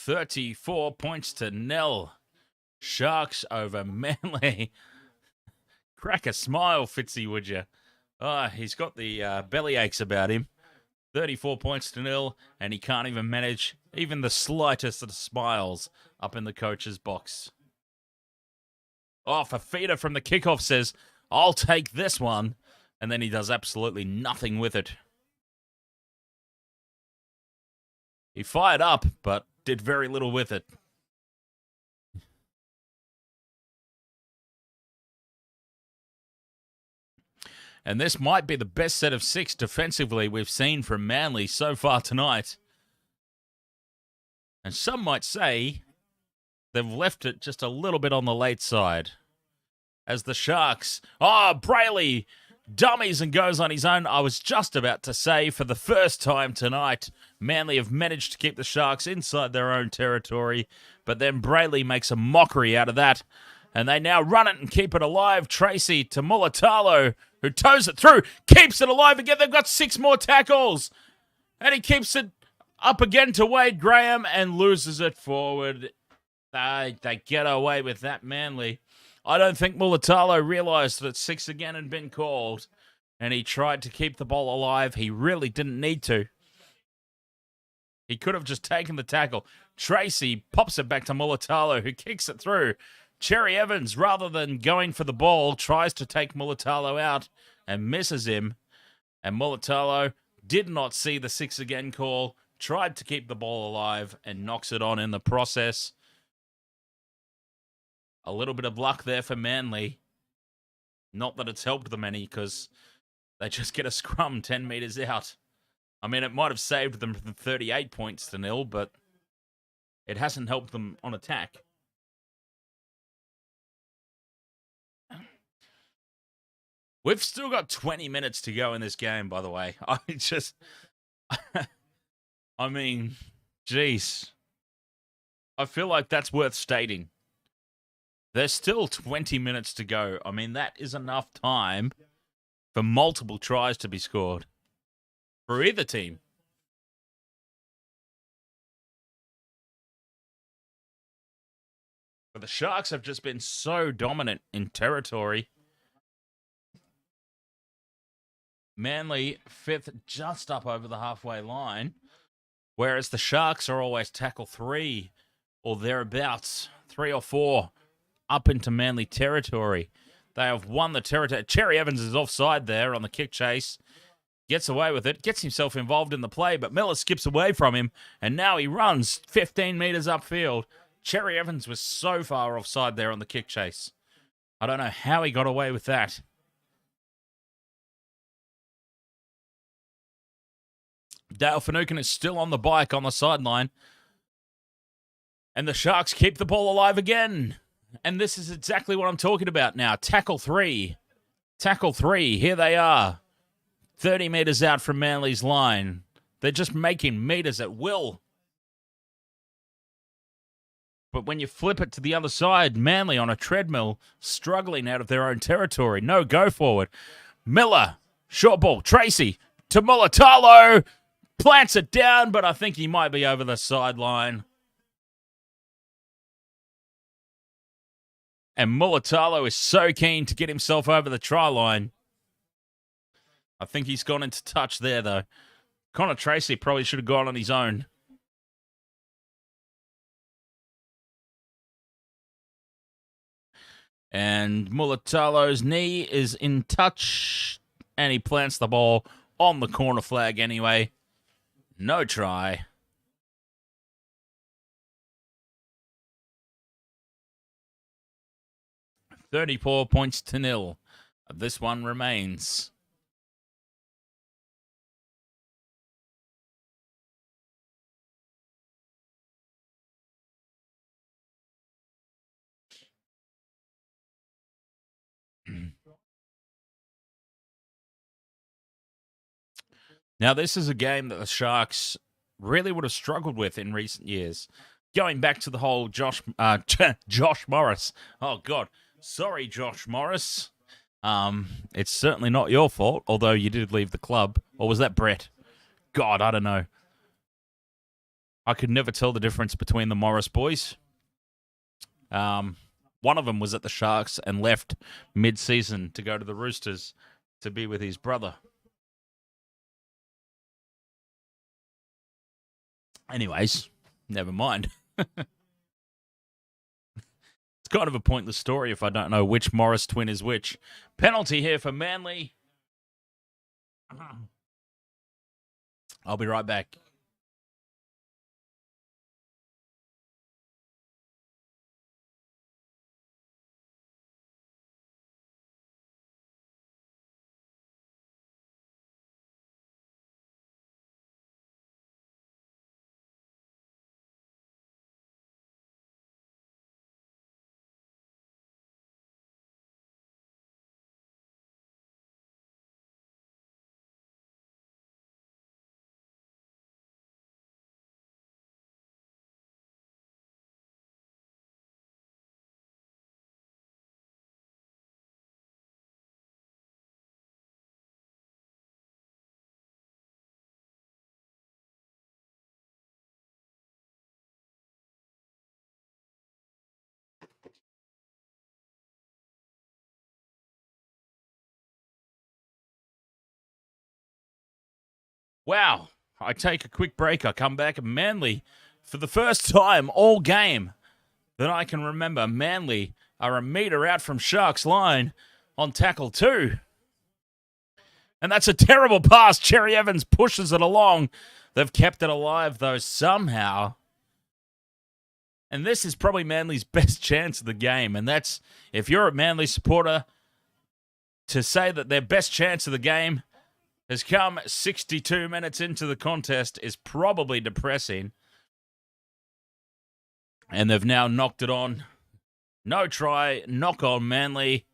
$34 points to nil. Sharks over Manly. Crack a smile, Fitzy, would you? He's got the belly aches about him. 34 points to nil, and he can't even manage even the slightest of smiles up in the coach's box. Oh, Fifita from the kickoff says, I'll take this one. And then he does absolutely nothing with it. He fired up, but did very little with it. And this might be the best set of six defensively we've seen from Manly so far tonight. And some might say they've left it just a little bit on the late side. As the Sharks, Brayley dummies and goes on his own. I was just about to say, for the first time tonight, Manly have managed to keep the Sharks inside their own territory. But then Brayley makes a mockery out of that. And they now run it and keep it alive. Tracey to Mulatalo, who toes it through, keeps it alive again. They've got 6 more tackles. And he keeps it up again to Wade Graham and loses it forward. They get away with that, Manly. I don't think Mulatalo realised that 6 again had been called. And he tried to keep the ball alive. He really didn't need to. He could have just taken the tackle. Tracey pops it back to Mulatalo, who kicks it through. Cherry Evans, rather than going for the ball, tries to take Mulatalo out and misses him. And Mulatalo did not see the 6 again call, tried to keep the ball alive and knocks it on in the process. A little bit of luck there for Manly. Not that it's helped them any, because they just get a scrum 10 metres out. I mean, it might have saved them from 38 points to nil, but it hasn't helped them on attack. We've still got 20 minutes to go in this game, by the way. I mean, geez. I feel like that's worth stating. There's still 20 minutes to go. I mean, that is enough time for multiple tries to be scored for either team. But the Sharks have just been so dominant in territory. Manly 5th, just up over the halfway line, whereas the Sharks are always tackle 3 or thereabouts, 3 or 4 up into Manly territory. They have won the territory. Cherry Evans is offside there on the kick chase. Gets away with it, gets himself involved in the play, but Miller skips away from him, and now he runs 15 metres upfield. Cherry Evans was so far offside there on the kick chase. I don't know how he got away with that. Dale Finucane is still on the bike on the sideline. And the Sharks keep the ball alive again. And this is exactly what I'm talking about now. Tackle 3. Tackle 3. Here they are. 30 metres out from Manly's line. They're just making metres at will. But when you flip it to the other side, Manly on a treadmill, struggling out of their own territory. No go forward. Miller, short ball, Tracey to Mulatalo. Plants it down, but I think he might be over the sideline. And Mulatalo is so keen to get himself over the try line. I think he's gone into touch there, though. Connor Tracey probably should have gone on his own. And Mulatalo's knee is in touch, and he plants the ball on the corner flag anyway. No try. $34-0. This one remains. Now, this is a game that the Sharks really would have struggled with in recent years. Going back to the whole Josh Morris. Oh, God. Sorry, Josh Morris. It's certainly not your fault, although you did leave the club. Or was that Brett? God, I don't know. I could never tell the difference between the Morris boys. One of them was at the Sharks and left mid-season to go to the Roosters to be with his brother. Anyways, never mind. It's kind of a pointless story if I don't know which Morris twin is which. Penalty here for Manly. I'll be right back. Wow. I take a quick break. I come back and Manly, for the first time all game that I can remember, Manly are a metre out from Sharks line on tackle 2. And that's a terrible pass. Cherry Evans pushes it along. They've kept it alive, though, somehow. And this is probably Manly's best chance of the game. And that's, if you're a Manly supporter, to say that their best chance of the game has come 62 minutes into the contest is probably depressing. And they've now knocked it on. No try, knock on Manly.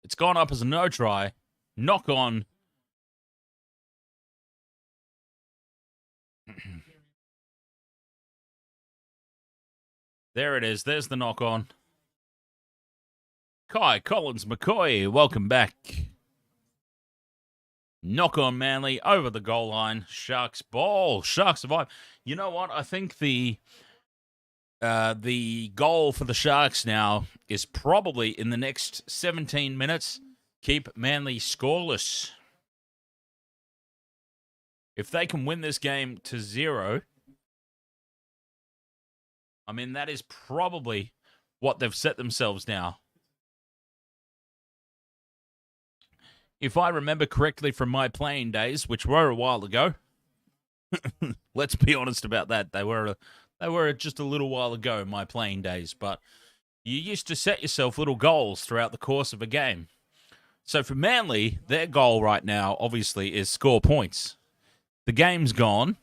It's gone up as a no try. Knock on. There it is. There's the knock on. Kai Collins McCoy, welcome back. Knock on Manly over the goal line. Sharks ball. Sharks survive. You know what? I think the goal for the Sharks now is probably in the next 17 minutes, keep Manly scoreless. If they can win this game to 0, I mean, that is probably what they've set themselves now. If I remember correctly from my playing days, which were a while ago, let's be honest about that. They were just a little while ago, my playing days, but you used to set yourself little goals throughout the course of a game. So for Manly, their goal right now, obviously, is score points. The game's gone,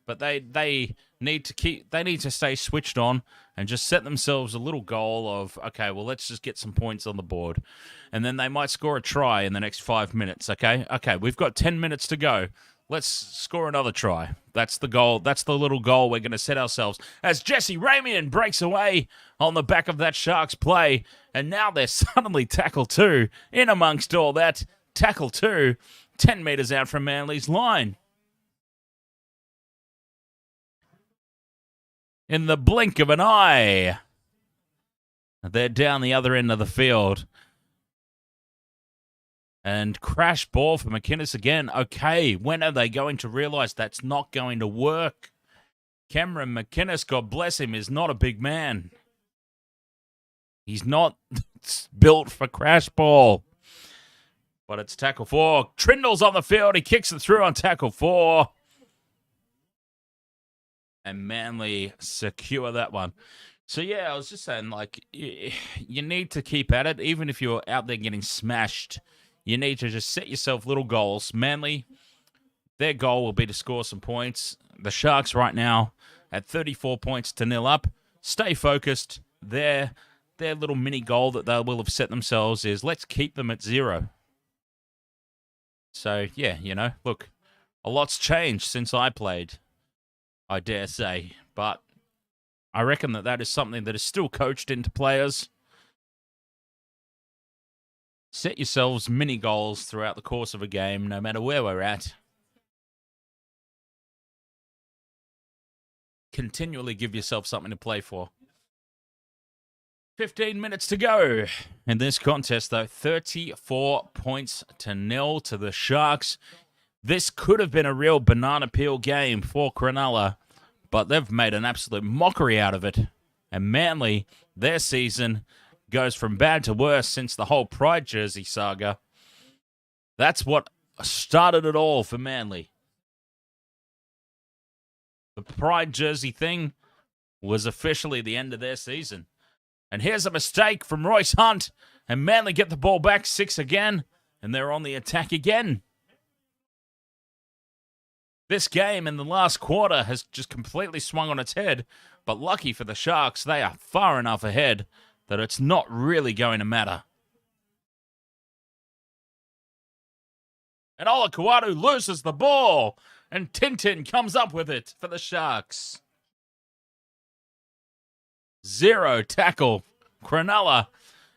but they need to stay switched on and just set themselves a little goal of, okay, well, let's just get some points on the board. And then they might score a try in the next 5 minutes, okay? Okay, we've got 10 minutes to go. Let's score another try. That's the goal. That's the little goal we're going to set ourselves. As Jesse Ramian breaks away on the back of that Sharks play, and now they're suddenly tackle 2 in amongst all that. Tackle 2, 10 metres out from Manly's line. In the blink of an eye, they're down the other end of the field. And crash ball for McInnes again. Okay, when are they going to realise that's not going to work? Cameron McInnes, God bless him, is not a big man. He's not built for crash ball. But it's tackle 4. Trindle's on the field. He kicks it through on tackle 4. And Manly secure that one. So, yeah, I was just saying, like, you need to keep at it. Even if you're out there getting smashed, you need to just set yourself little goals. Manly, their goal will be to score some points. The Sharks right now at 34 points to 0 up. Stay focused. Their little mini goal that they will have set themselves is let's keep them at 0. So, yeah, look, a lot's changed since I played, I dare say. But I reckon that is something that is still coached into players. Set yourselves mini goals throughout the course of a game, no matter where we're at. Continually give yourself something to play for. 15 minutes to go in this contest, though. 34 points to 0 to the Sharks. This could have been a real banana peel game for Cronulla, but they've made an absolute mockery out of it. And Manly, their season goes from bad to worse since the whole Pride jersey saga. That's what started it all for Manly. The Pride jersey thing was officially the end of their season. And here's a mistake from Royce Hunt, and Manly get the ball back 6 again, and they're on the attack again. This game in the last quarter has just completely swung on its head, but lucky for the Sharks, they are far enough ahead that it's not really going to matter. And Olakau'atu loses the ball, and Tintin comes up with it for the Sharks. 0 tackle. Cronulla.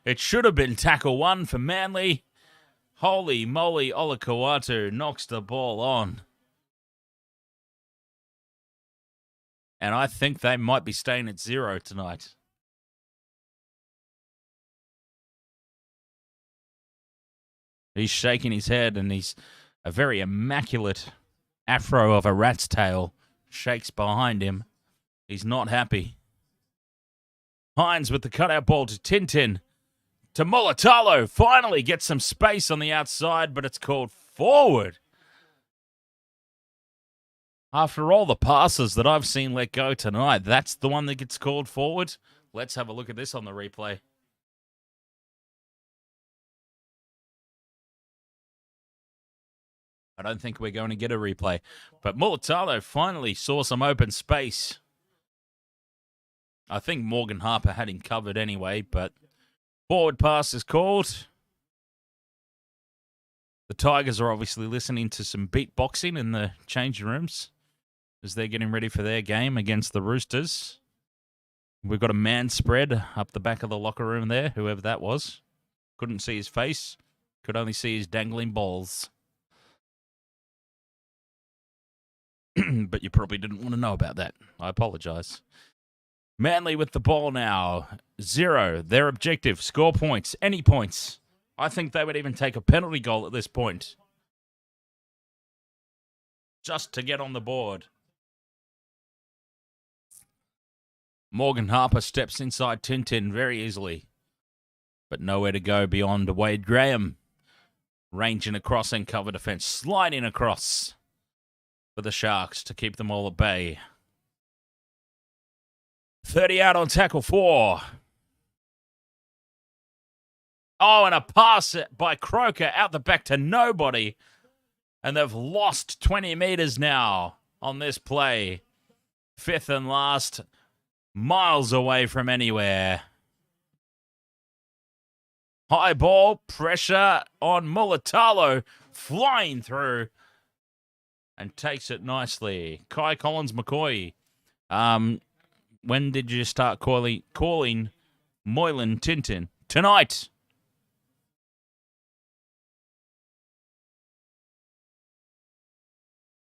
It should have been tackle 1 for Manly. Holy moly, Olakau'atu knocks the ball on. And I think they might be staying at 0 tonight. He's shaking his head, and he's a very immaculate afro of a rat's tail shakes behind him. He's not happy. Hines with the cutout ball to Tintin. To Mulatalo. Finally gets some space on the outside, but it's called forward. After all the passes that I've seen let go tonight, that's the one that gets called forward. Let's have a look at this on the replay. I don't think we're going to get a replay. But Mulatalo finally saw some open space. I think Morgan Harper had him covered anyway, but forward pass is called. The Tigers are obviously listening to some beatboxing in the changing rooms as they're getting ready for their game against the Roosters. We've got a man spread up the back of the locker room there, whoever that was. Couldn't see his face. Could only see his dangling balls. but you probably didn't want to know about that. I apologise. Manly with the ball now. 0. Their objective, score points, any points. I think they would even take a penalty goal at this point. Just to get on the board. Morgan Harper steps inside Tintin very easily. But nowhere to go beyond Wade Graham. Ranging across and cover defence. Sliding across for the Sharks to keep them all at bay. 30 out on tackle 4. Oh, and a pass by Croker out the back to nobody. And they've lost 20 metres now on this play. 5th and last. Miles away from anywhere. High ball, pressure on Mulatalo, flying through and takes it nicely. Kai Collins-McCoy. When did you start calling Moylan Tintin? Tonight.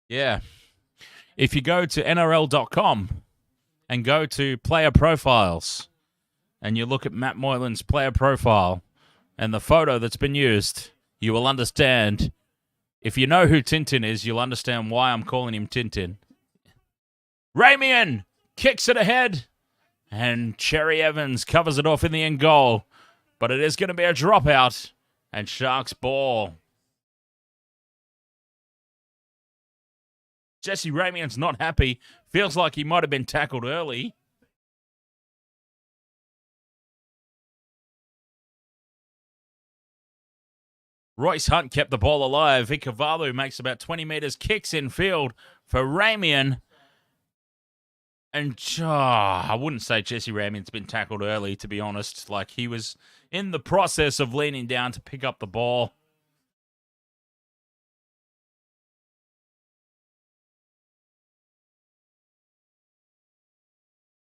Yeah. If you go to NRL.com and go to player profiles and you look at Matt Moylan's player profile and the photo that's been used, you will understand. If you know who Tintin is, you'll understand why I'm calling him Tintin. Ramian kicks it ahead, and Cherry Evans covers it off in the end goal. But it is going to be a dropout, and Sharks ball. Jesse Ramian's not happy. Feels like he might have been tackled early. Royce Hunt kept the ball alive. Ikavalu makes about 20 metres, kicks in field for Ramian. And I wouldn't say Jesse Ramian's been tackled early, to be honest. Like, he was in the process of leaning down to pick up the ball.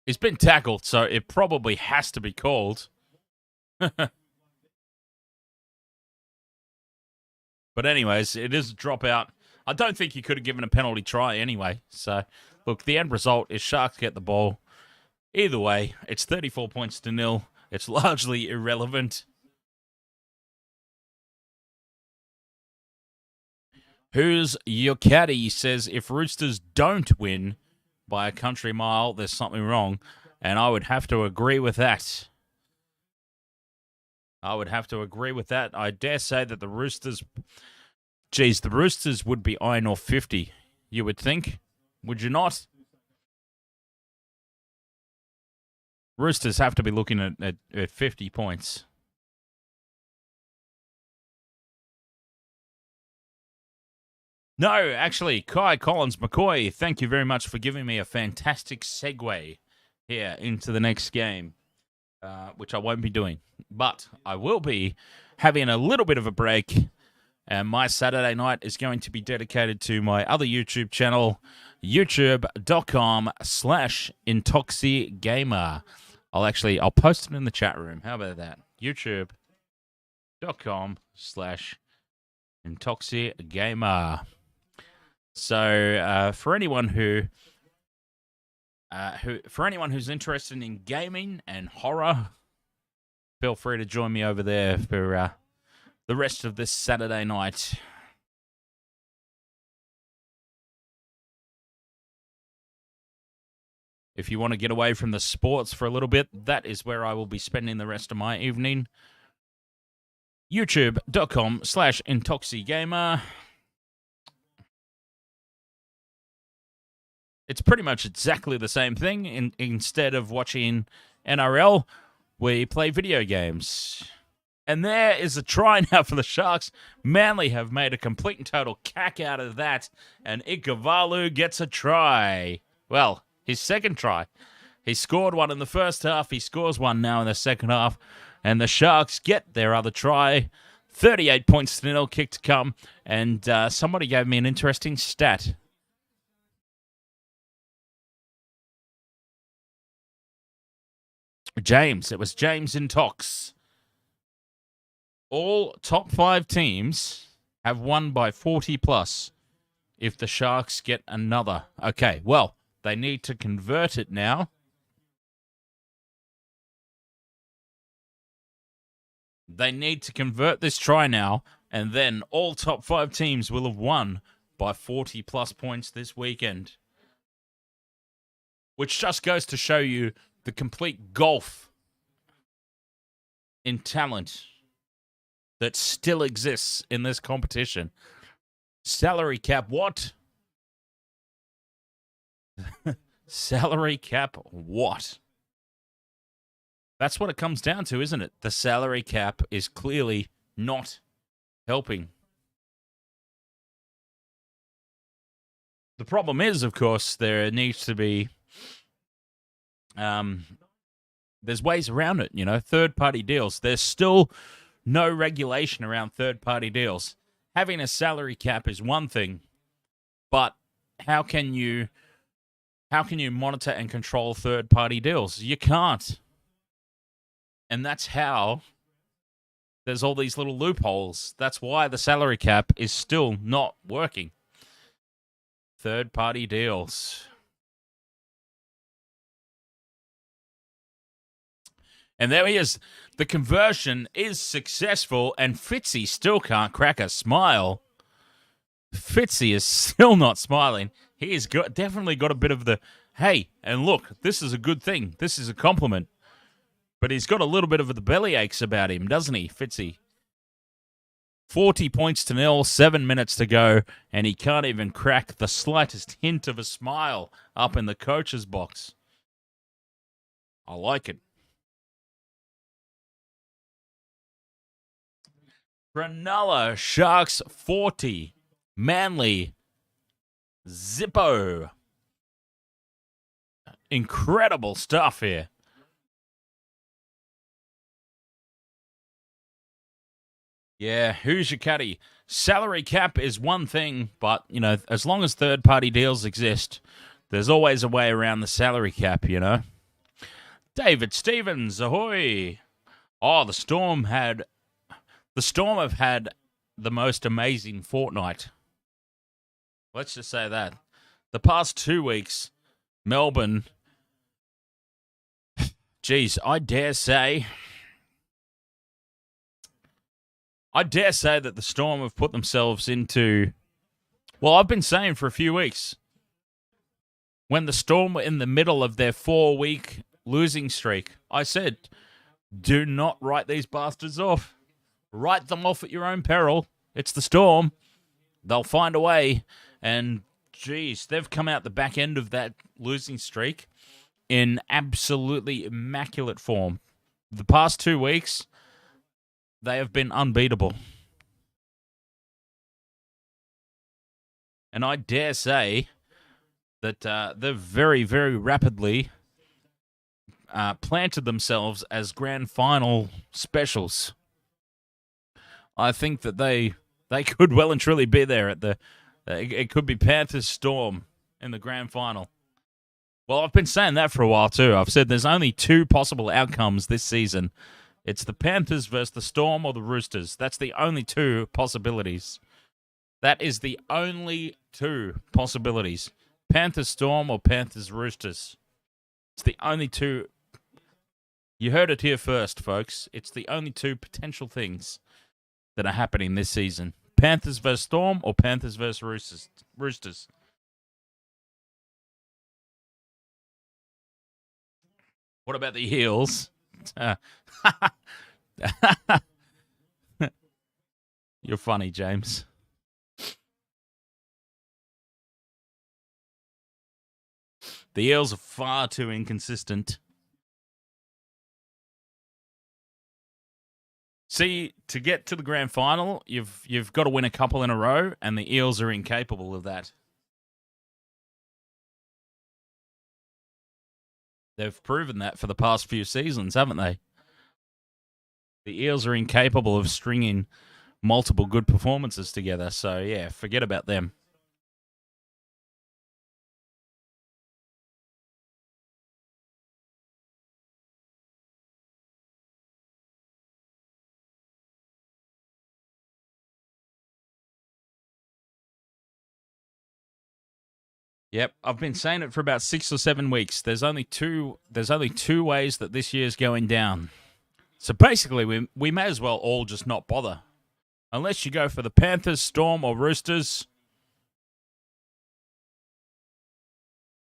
He's been tackled, so it probably has to be called. But anyways, it is a dropout. I don't think he could have given a penalty try anyway. So, look, the end result is Sharks get the ball. Either way, it's 34 points to 0. It's largely irrelevant. Who's your caddy says if Roosters don't win by a country mile, there's something wrong. And I would have to agree with that. I dare say that the Roosters... Geez, the Roosters would be eyeing off 50, you would think. Would you not? Roosters have to be looking at 50 points. No, actually, Kai Collins-McCoy, thank you very much for giving me a fantastic segue here into the next game, which I won't be doing. But I will be having a little bit of a break, and my Saturday night is going to be dedicated to my other YouTube channel, youtube.com/IntoxiGamer. I'll post it in the chat room. How about that? youtube.com/IntoxiGamer. So for anyone who's interested in gaming and horror, feel free to join me over there for the rest of this Saturday night. If you want to get away from the sports for a little bit, that is where I will be spending the rest of my evening. youtube.com/IntoxiGamer. It's pretty much exactly the same thing. Instead of watching NRL, we play video games. And there is a try now for the Sharks. Manly have made a complete and total cack out of that. And Ikavalu gets a try. Well, his second try. He scored one in the first half. He scores one now in the second half. And the Sharks get their other try. 38 points to 0, kick to come. And somebody gave me an interesting stat. It was James Intox. All top 5 teams have won by 40 plus if the Sharks get another. Okay, well, they need to convert it now. They need to convert this try now, and then all top 5 teams will have won by 40-plus points this weekend. Which just goes to show you the complete gulf in talent that still exists in this competition. Salary cap, what? Salary cap, what? That's what it comes down to, isn't it? The salary cap is clearly not helping. The problem is, of course, there needs to be... there's ways around it, you know, third-party deals. There's still no regulation around third-party deals. Having a salary cap is one thing, but how can you monitor and control third-party deals? You can't. And that's how there's all these little loopholes. That's why the salary cap is still not working. Third-party deals. And there he is. The conversion is successful, and Fitzy still can't crack a smile. Fitzy is still not smiling. He has definitely got a bit of the, hey, and look, this is a good thing. This is a compliment. But he's got a little bit of the belly aches about him, doesn't he, Fitzy? 40 points to 0, 7 minutes to go, and he can't even crack the slightest hint of a smile up in the coach's box. I like it. Cronulla Sharks 40. Manly Zippo. Incredible stuff here. Yeah, who's your caddy? Salary cap is one thing, but, you know, as long as third-party deals exist, there's always a way around the salary cap, you know. David Stevens, ahoy. Oh, the Storm have had the most amazing fortnight. Let's just say that. The past 2 weeks, Melbourne, geez, I dare say that the Storm have put themselves into, well, I've been saying for a few weeks, when the Storm were in the middle of their 4-week losing streak, I said, do not write these bastards off. Write them off at your own peril. It's the Storm. They'll find a way. And, geez, they've come out the back end of that losing streak in absolutely immaculate form. The past 2 weeks, they have been unbeatable. And I dare say that they've very, very rapidly planted themselves as grand final specials. I think that they could well and truly be there at the... it could be Panthers Storm in the grand final. Well, I've been saying that for a while too. I've said there's only 2 possible outcomes this season. It's the Panthers versus the Storm or the Roosters. That's the only 2 possibilities. That is the only 2 possibilities. Panthers Storm or Panthers Roosters. It's the only 2. You heard it here first, folks. It's the only 2 potential things that are happening this season. Panthers versus Storm or Panthers versus Roosters. What about the Eels? You're funny, James. The Eels are far too inconsistent. See, to get to the grand final, you've got to win a couple in a row, and the Eels are incapable of that. They've proven that for the past few seasons, haven't they? The Eels are incapable of stringing multiple good performances together, so yeah, forget about them. Yep, I've been saying it for about 6 or 7 weeks. There's only two ways that this year's going down. So basically, we may as well all just not bother. Unless you go for the Panthers, Storm, or Roosters,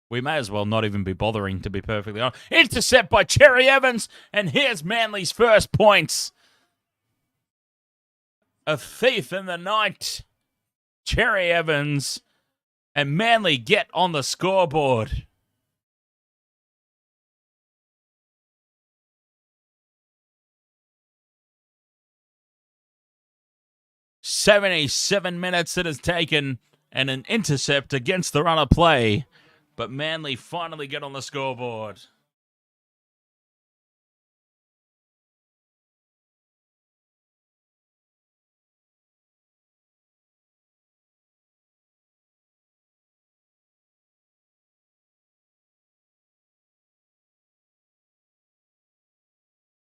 we may as well not even be bothering, to be perfectly honest. Intercept by Cherry Evans, and here's Manly's first points. A thief in the night. Cherry Evans and Manly get on the scoreboard. "77 minutes it has taken, and an intercept against the run of play. But Manly finally get on the scoreboard."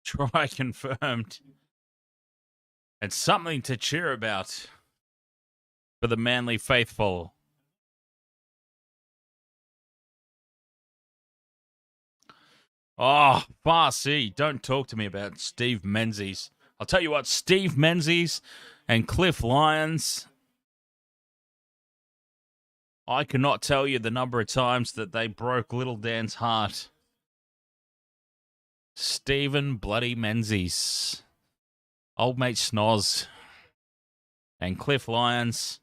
Try confirmed. And something to cheer about for the Manly faithful. Oh, Farsi, don't talk to me about Steve Menzies. I'll tell you what, Steve Menzies and Cliff Lyons, I cannot tell you the number of times that they broke little Dan's heart. Stephen bloody Menzies. Old mate Snoz. And Cliff Lyons.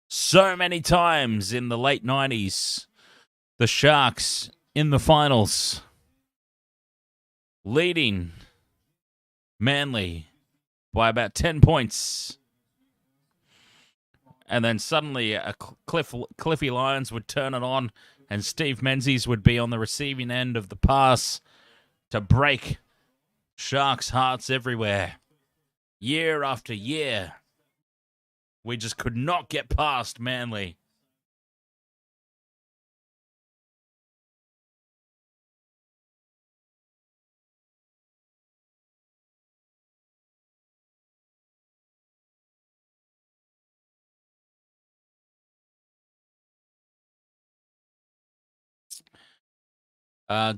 So many times in the late 90s. The Sharks in the finals. Leading Manly by about 10 points. And then suddenly Cliffy Lyons would turn it on, and Steve Menzies would be on the receiving end of the pass to break Sharks' hearts everywhere. Year after year, we just could not get past Manly.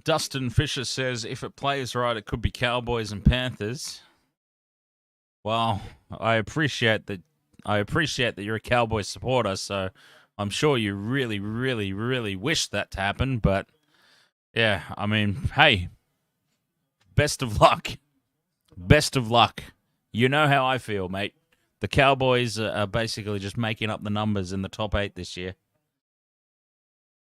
Dustin Fisher says, if it plays right, it could be Cowboys and Panthers. Well, I appreciate that you're a Cowboys supporter, so I'm sure you really, really, really wish that to happen. But yeah, I mean, hey, best of luck. Best of luck. You know how I feel, mate. The Cowboys are basically just making up the numbers in the top 8 this year.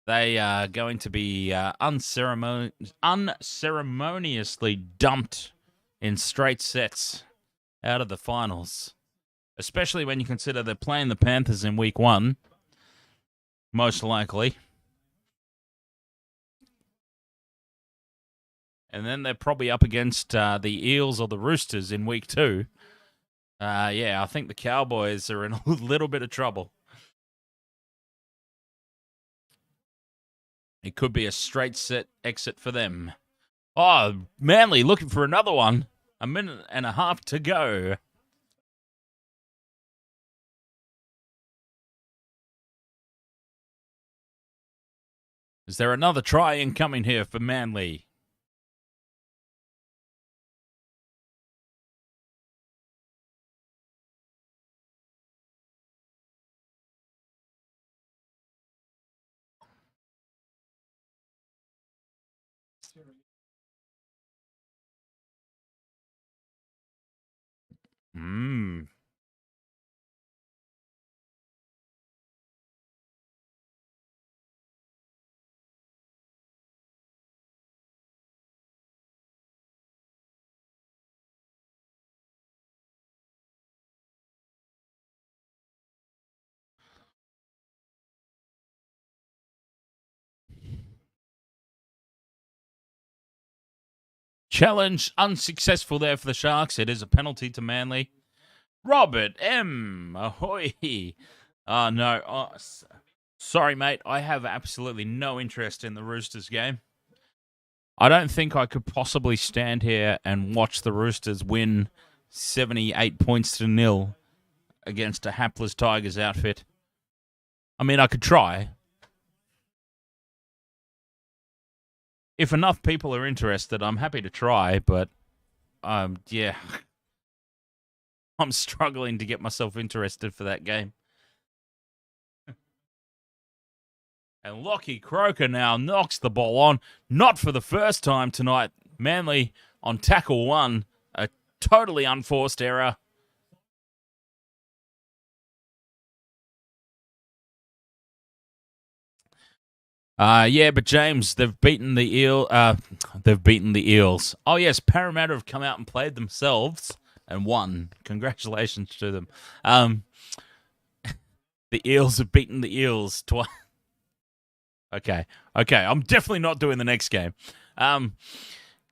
They are going to be unceremoniously dumped in straight sets out of the finals. Especially when you consider they're playing the Panthers in week 1. Most likely. And then they're probably up against the Eels or the Roosters in week 2. I think the Cowboys are in a little bit of trouble. It could be a straight set exit for them. Oh, Manly looking for another one. 1.5 minutes to go. Is there another try incoming here for Manly? Challenge unsuccessful there for the Sharks. It is a penalty to Manly. Robert M. Ahoy. No. Oh, sorry, mate. I have absolutely no interest in the Roosters game. I don't think I could possibly stand here and watch the Roosters win 78 points to 0 against a hapless Tigers outfit. I mean, I could try, if enough people are interested, I'm happy to try, but yeah, I'm struggling to get myself interested for that game. And Lockie Croker now knocks the ball on, not for the first time tonight. Manly on tackle 1, a totally unforced error. Yeah, but James, they've beaten the Eels. Oh yes, Parramatta have come out and played themselves and won. Congratulations to them. The Eels have beaten the Eels twice. Okay, I'm definitely not doing the next game.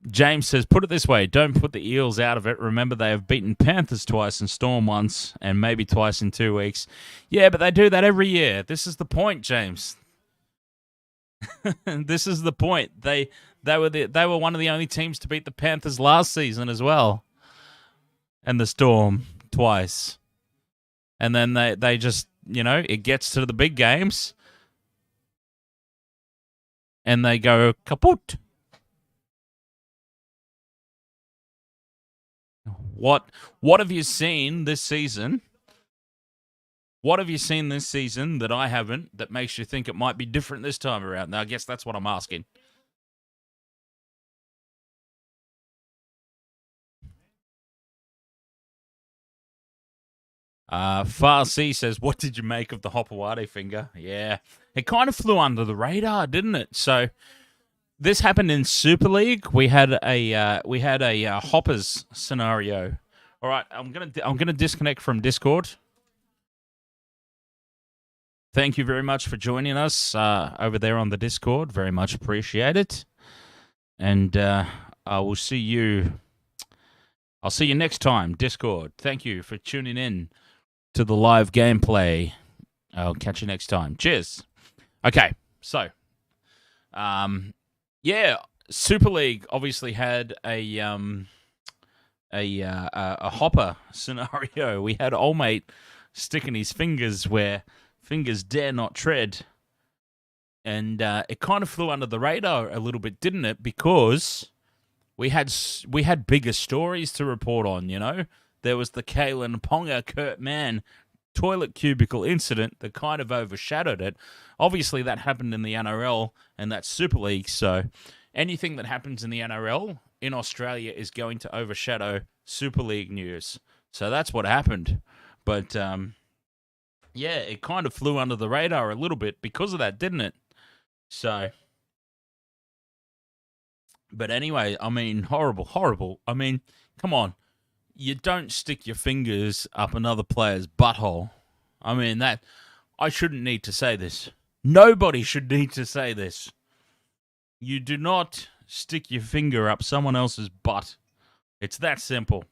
James says, put it this way, don't put the Eels out of it. Remember, they have beaten Panthers twice and Storm once, and maybe twice in 2 weeks. Yeah, but they do that every year. This is the point, James. This is the point. They were one of the only teams to beat the Panthers last season as well, and the Storm twice. And then they just, it gets to the big games, and they go kaput. What have you seen this season? What have you seen this season that I haven't that makes you think it might be different this time around? Now, I guess that's what I'm asking. Farsi says, what did you make of the Hopewade finger? Yeah, it kind of flew under the radar, didn't it? So this happened in Super League. We had a Hoppers scenario. All right, I'm gonna disconnect from Discord. Thank you very much for joining us over there on the Discord. Very much appreciate it. And I will see you. I'll see you next time, Discord. Thank you for tuning in to the live gameplay. I'll catch you next time. Cheers. Okay, so, yeah, Super League obviously had a hopper scenario. We had old mate sticking his fingers where fingers dare not tread, and it kind of flew under the radar a little bit, didn't it? Because we had bigger stories to report on. There was the Kalen Ponga Kurt Mann toilet cubicle incident that kind of overshadowed it. Obviously, that happened in the NRL, and that's Super League. So anything that happens in the NRL in Australia is going to overshadow Super League news. So that's what happened. But yeah, it kind of flew under the radar a little bit because of that, didn't it? So, but anyway, I mean, horrible. I mean, come on. You don't stick your fingers up another player's butthole. I mean, I shouldn't need to say this. Nobody should need to say this. You do not stick your finger up someone else's butt. It's that simple.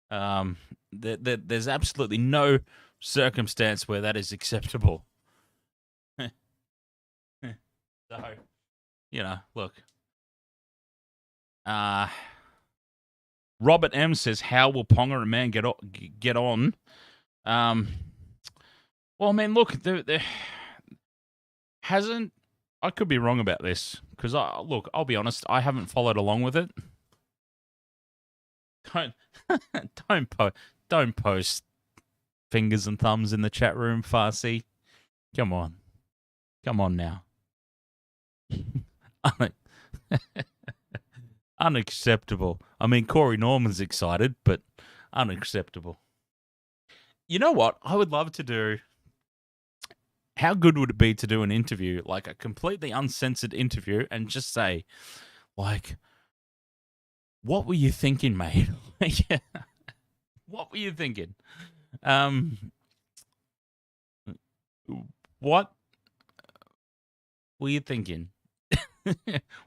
There's absolutely no circumstance where that is acceptable. So, look. Robert M says, how will Ponga and Mann get on? Well, I mean, look, there hasn't... I could be wrong about this, because, I'll be honest, I haven't followed along with it. Don't post fingers and thumbs in the chat room, Farsi. Come on now. Unacceptable. I mean, Corey Norman's excited, but unacceptable. You know what? I would love to do... How good would it be to do an interview, like a completely uncensored interview, and just say, like, what were you thinking, mate? Yeah. What were you thinking? What were you thinking?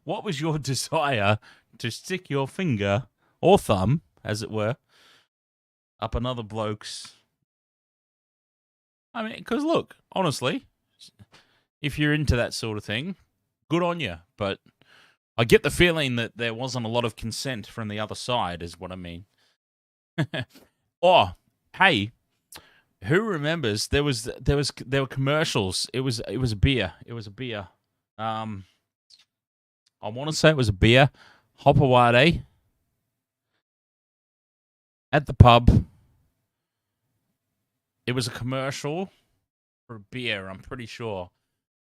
What was your desire to stick your finger, or thumb, as it were, up another bloke's... I mean, because look, honestly, if you're into that sort of thing, good on you. But I get the feeling that there wasn't a lot of consent from the other side, is what I mean. Oh, hey, who remembers there were commercials? It was a beer. I want to say it was a beer. Hopawade at the pub. It was a commercial for a beer, I'm pretty sure.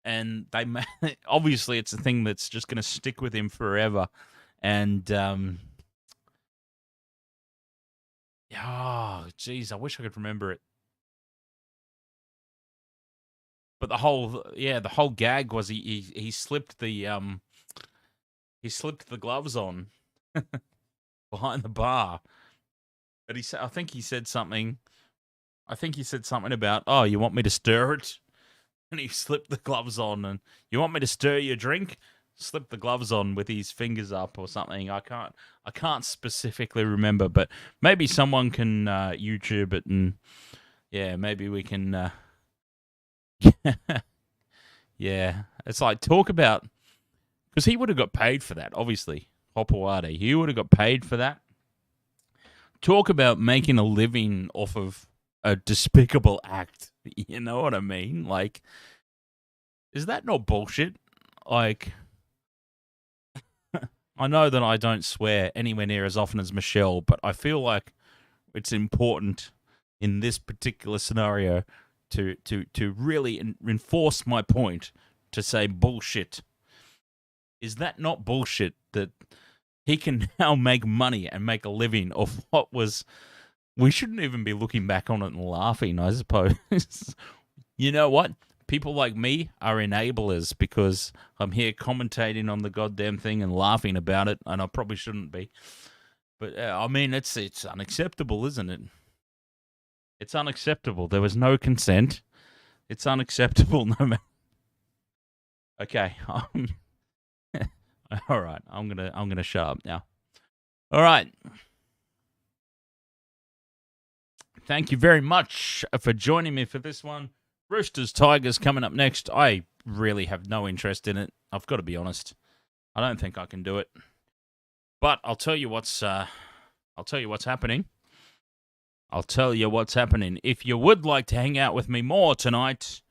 And they obviously it's a thing that's just going to stick with him forever. And geez, I wish I could remember it. But the whole gag was he slipped the gloves on behind the bar. But I think he said something about, "Oh, you want me to stir it?" And he slipped the gloves on, and "You want me to stir your drink?" Slipped the gloves on with his fingers up or something. I can't specifically remember, but maybe someone can YouTube it, and maybe we can. Yeah, it's like, talk about, because he would have got paid for that. Obviously, Hopawade, he would have got paid for that. Talk about making a living off of a despicable act. You know what I mean? Like, is that not bullshit? Like, I know that I don't swear anywhere near as often as Michelle, but I feel like it's important in this particular scenario to really enforce my point, to say bullshit. Is that not bullshit that he can now make money and make a living off what was... We shouldn't even be looking back on it and laughing, I suppose. You know what? People like me are enablers because I'm here commentating on the goddamn thing and laughing about it, and I probably shouldn't be. But, I mean, it's unacceptable, isn't it? It's unacceptable. There was no consent. It's unacceptable no matter... Okay. All right. I'm gonna shut up now. All right. Thank you very much for joining me for this one. Roosters Tigers coming up next. I really have no interest in it. I've got to be honest. I don't think I can do it. But I'll tell you what's happening. I'll tell you what's happening. If you would like to hang out with me more tonight,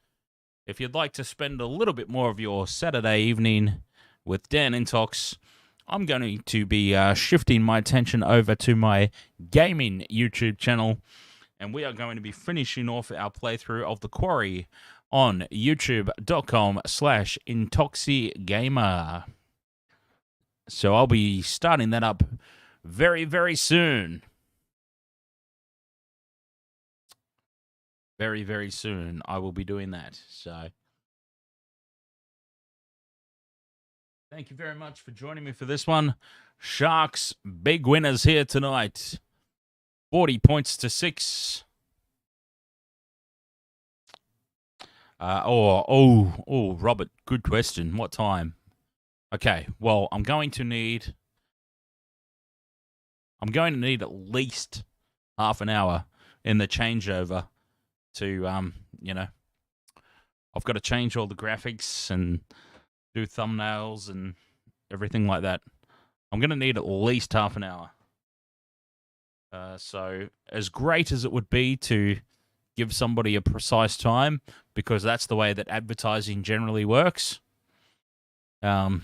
if you'd like to spend a little bit more of your Saturday evening with Dan Intox, I'm going to be shifting my attention over to my gaming YouTube channel, and we are going to be finishing off our playthrough of The Quarry on youtube.com/IntoxiGamer. So I'll be starting that up very, very soon. Very, very soon I will be doing that. So thank you very much for joining me for this one. Sharks, big winners here tonight. 40 points to 6. Robert, good question. What time? Okay, well, I'm going to need at least half an hour in the changeover to, I've got to change all the graphics and do thumbnails and everything like that. I'm going to need at least half an hour. So as great as it would be to give somebody a precise time, because that's the way that advertising generally works, yeah.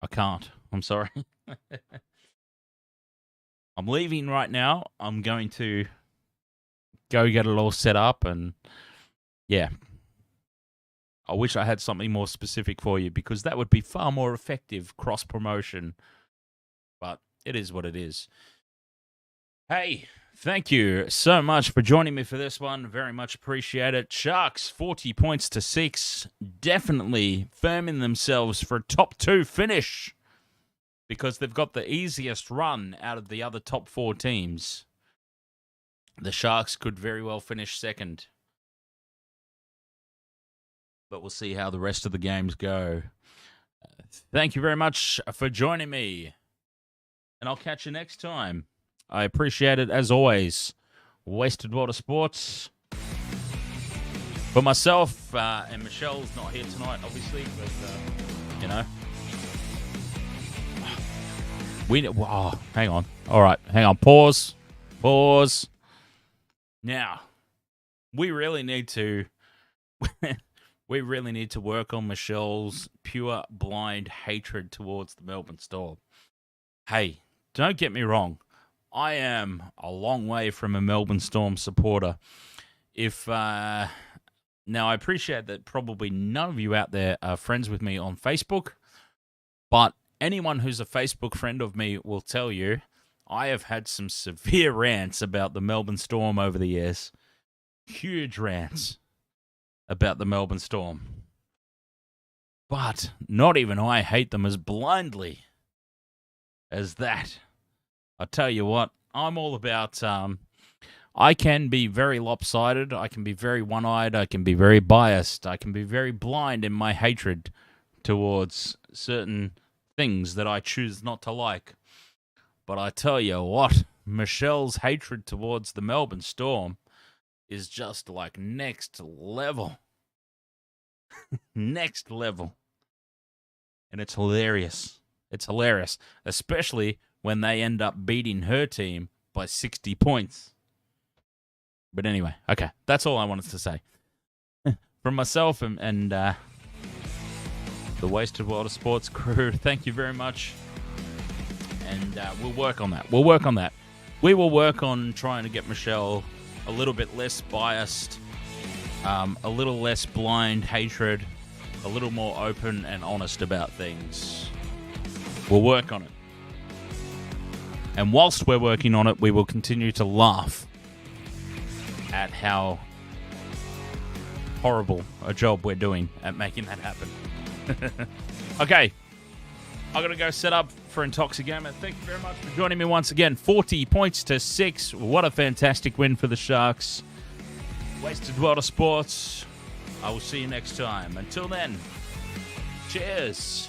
I can't. I'm sorry. I'm leaving right now. I'm going to go get it all set up, and yeah. I wish I had something more specific for you, because that would be far more effective cross-promotion. But it is what it is. Hey, thank you so much for joining me for this one. Very much appreciate it. Sharks, 40 points to 6. Definitely firming themselves for a top 2 finish, because they've got the easiest run out of the other top 4 teams. The Sharks could very well finish second, but we'll see how the rest of the games go. Thank you very much for joining me, and I'll catch you next time. I appreciate it, as always. Wasted Water Sports. For myself, and Michelle's not here tonight, obviously, but, hang on. All right, hang on. Pause. Now, we really need to we really need to work on Michelle's pure blind hatred towards the Melbourne Storm. Hey, don't get me wrong. I am a long way from a Melbourne Storm supporter. Now, I appreciate that probably none of you out there are friends with me on Facebook, but anyone who's a Facebook friend of me will tell you I have had some severe rants about the Melbourne Storm over the years. Huge rants about the Melbourne Storm. But not even I hate them as blindly as that. I tell you what, I'm all about... I can be very lopsided, I can be very one-eyed, I can be very biased, I can be very blind in my hatred towards certain things that I choose not to like. But I tell you what, Michelle's hatred towards the Melbourne Storm is just like next level. Next level. And it's hilarious. It's hilarious, especially when they end up beating her team by 60 points. But anyway, okay, that's all I wanted to say. From myself and the Wasted World of Sports crew, thank you very much. And we'll work on that. We will work on trying to get Michelle a little bit less biased, a little less blind hatred, a little more open and honest about things. We'll work on it. And whilst we're working on it, we will continue to laugh at how horrible a job we're doing at making that happen. Okay. I'm going to go set up for Intox again. Thank you very much for joining me once again. 40 points to 6. What a fantastic win for the Sharks. Wasted World of Sports. I will see you next time. Until then, cheers.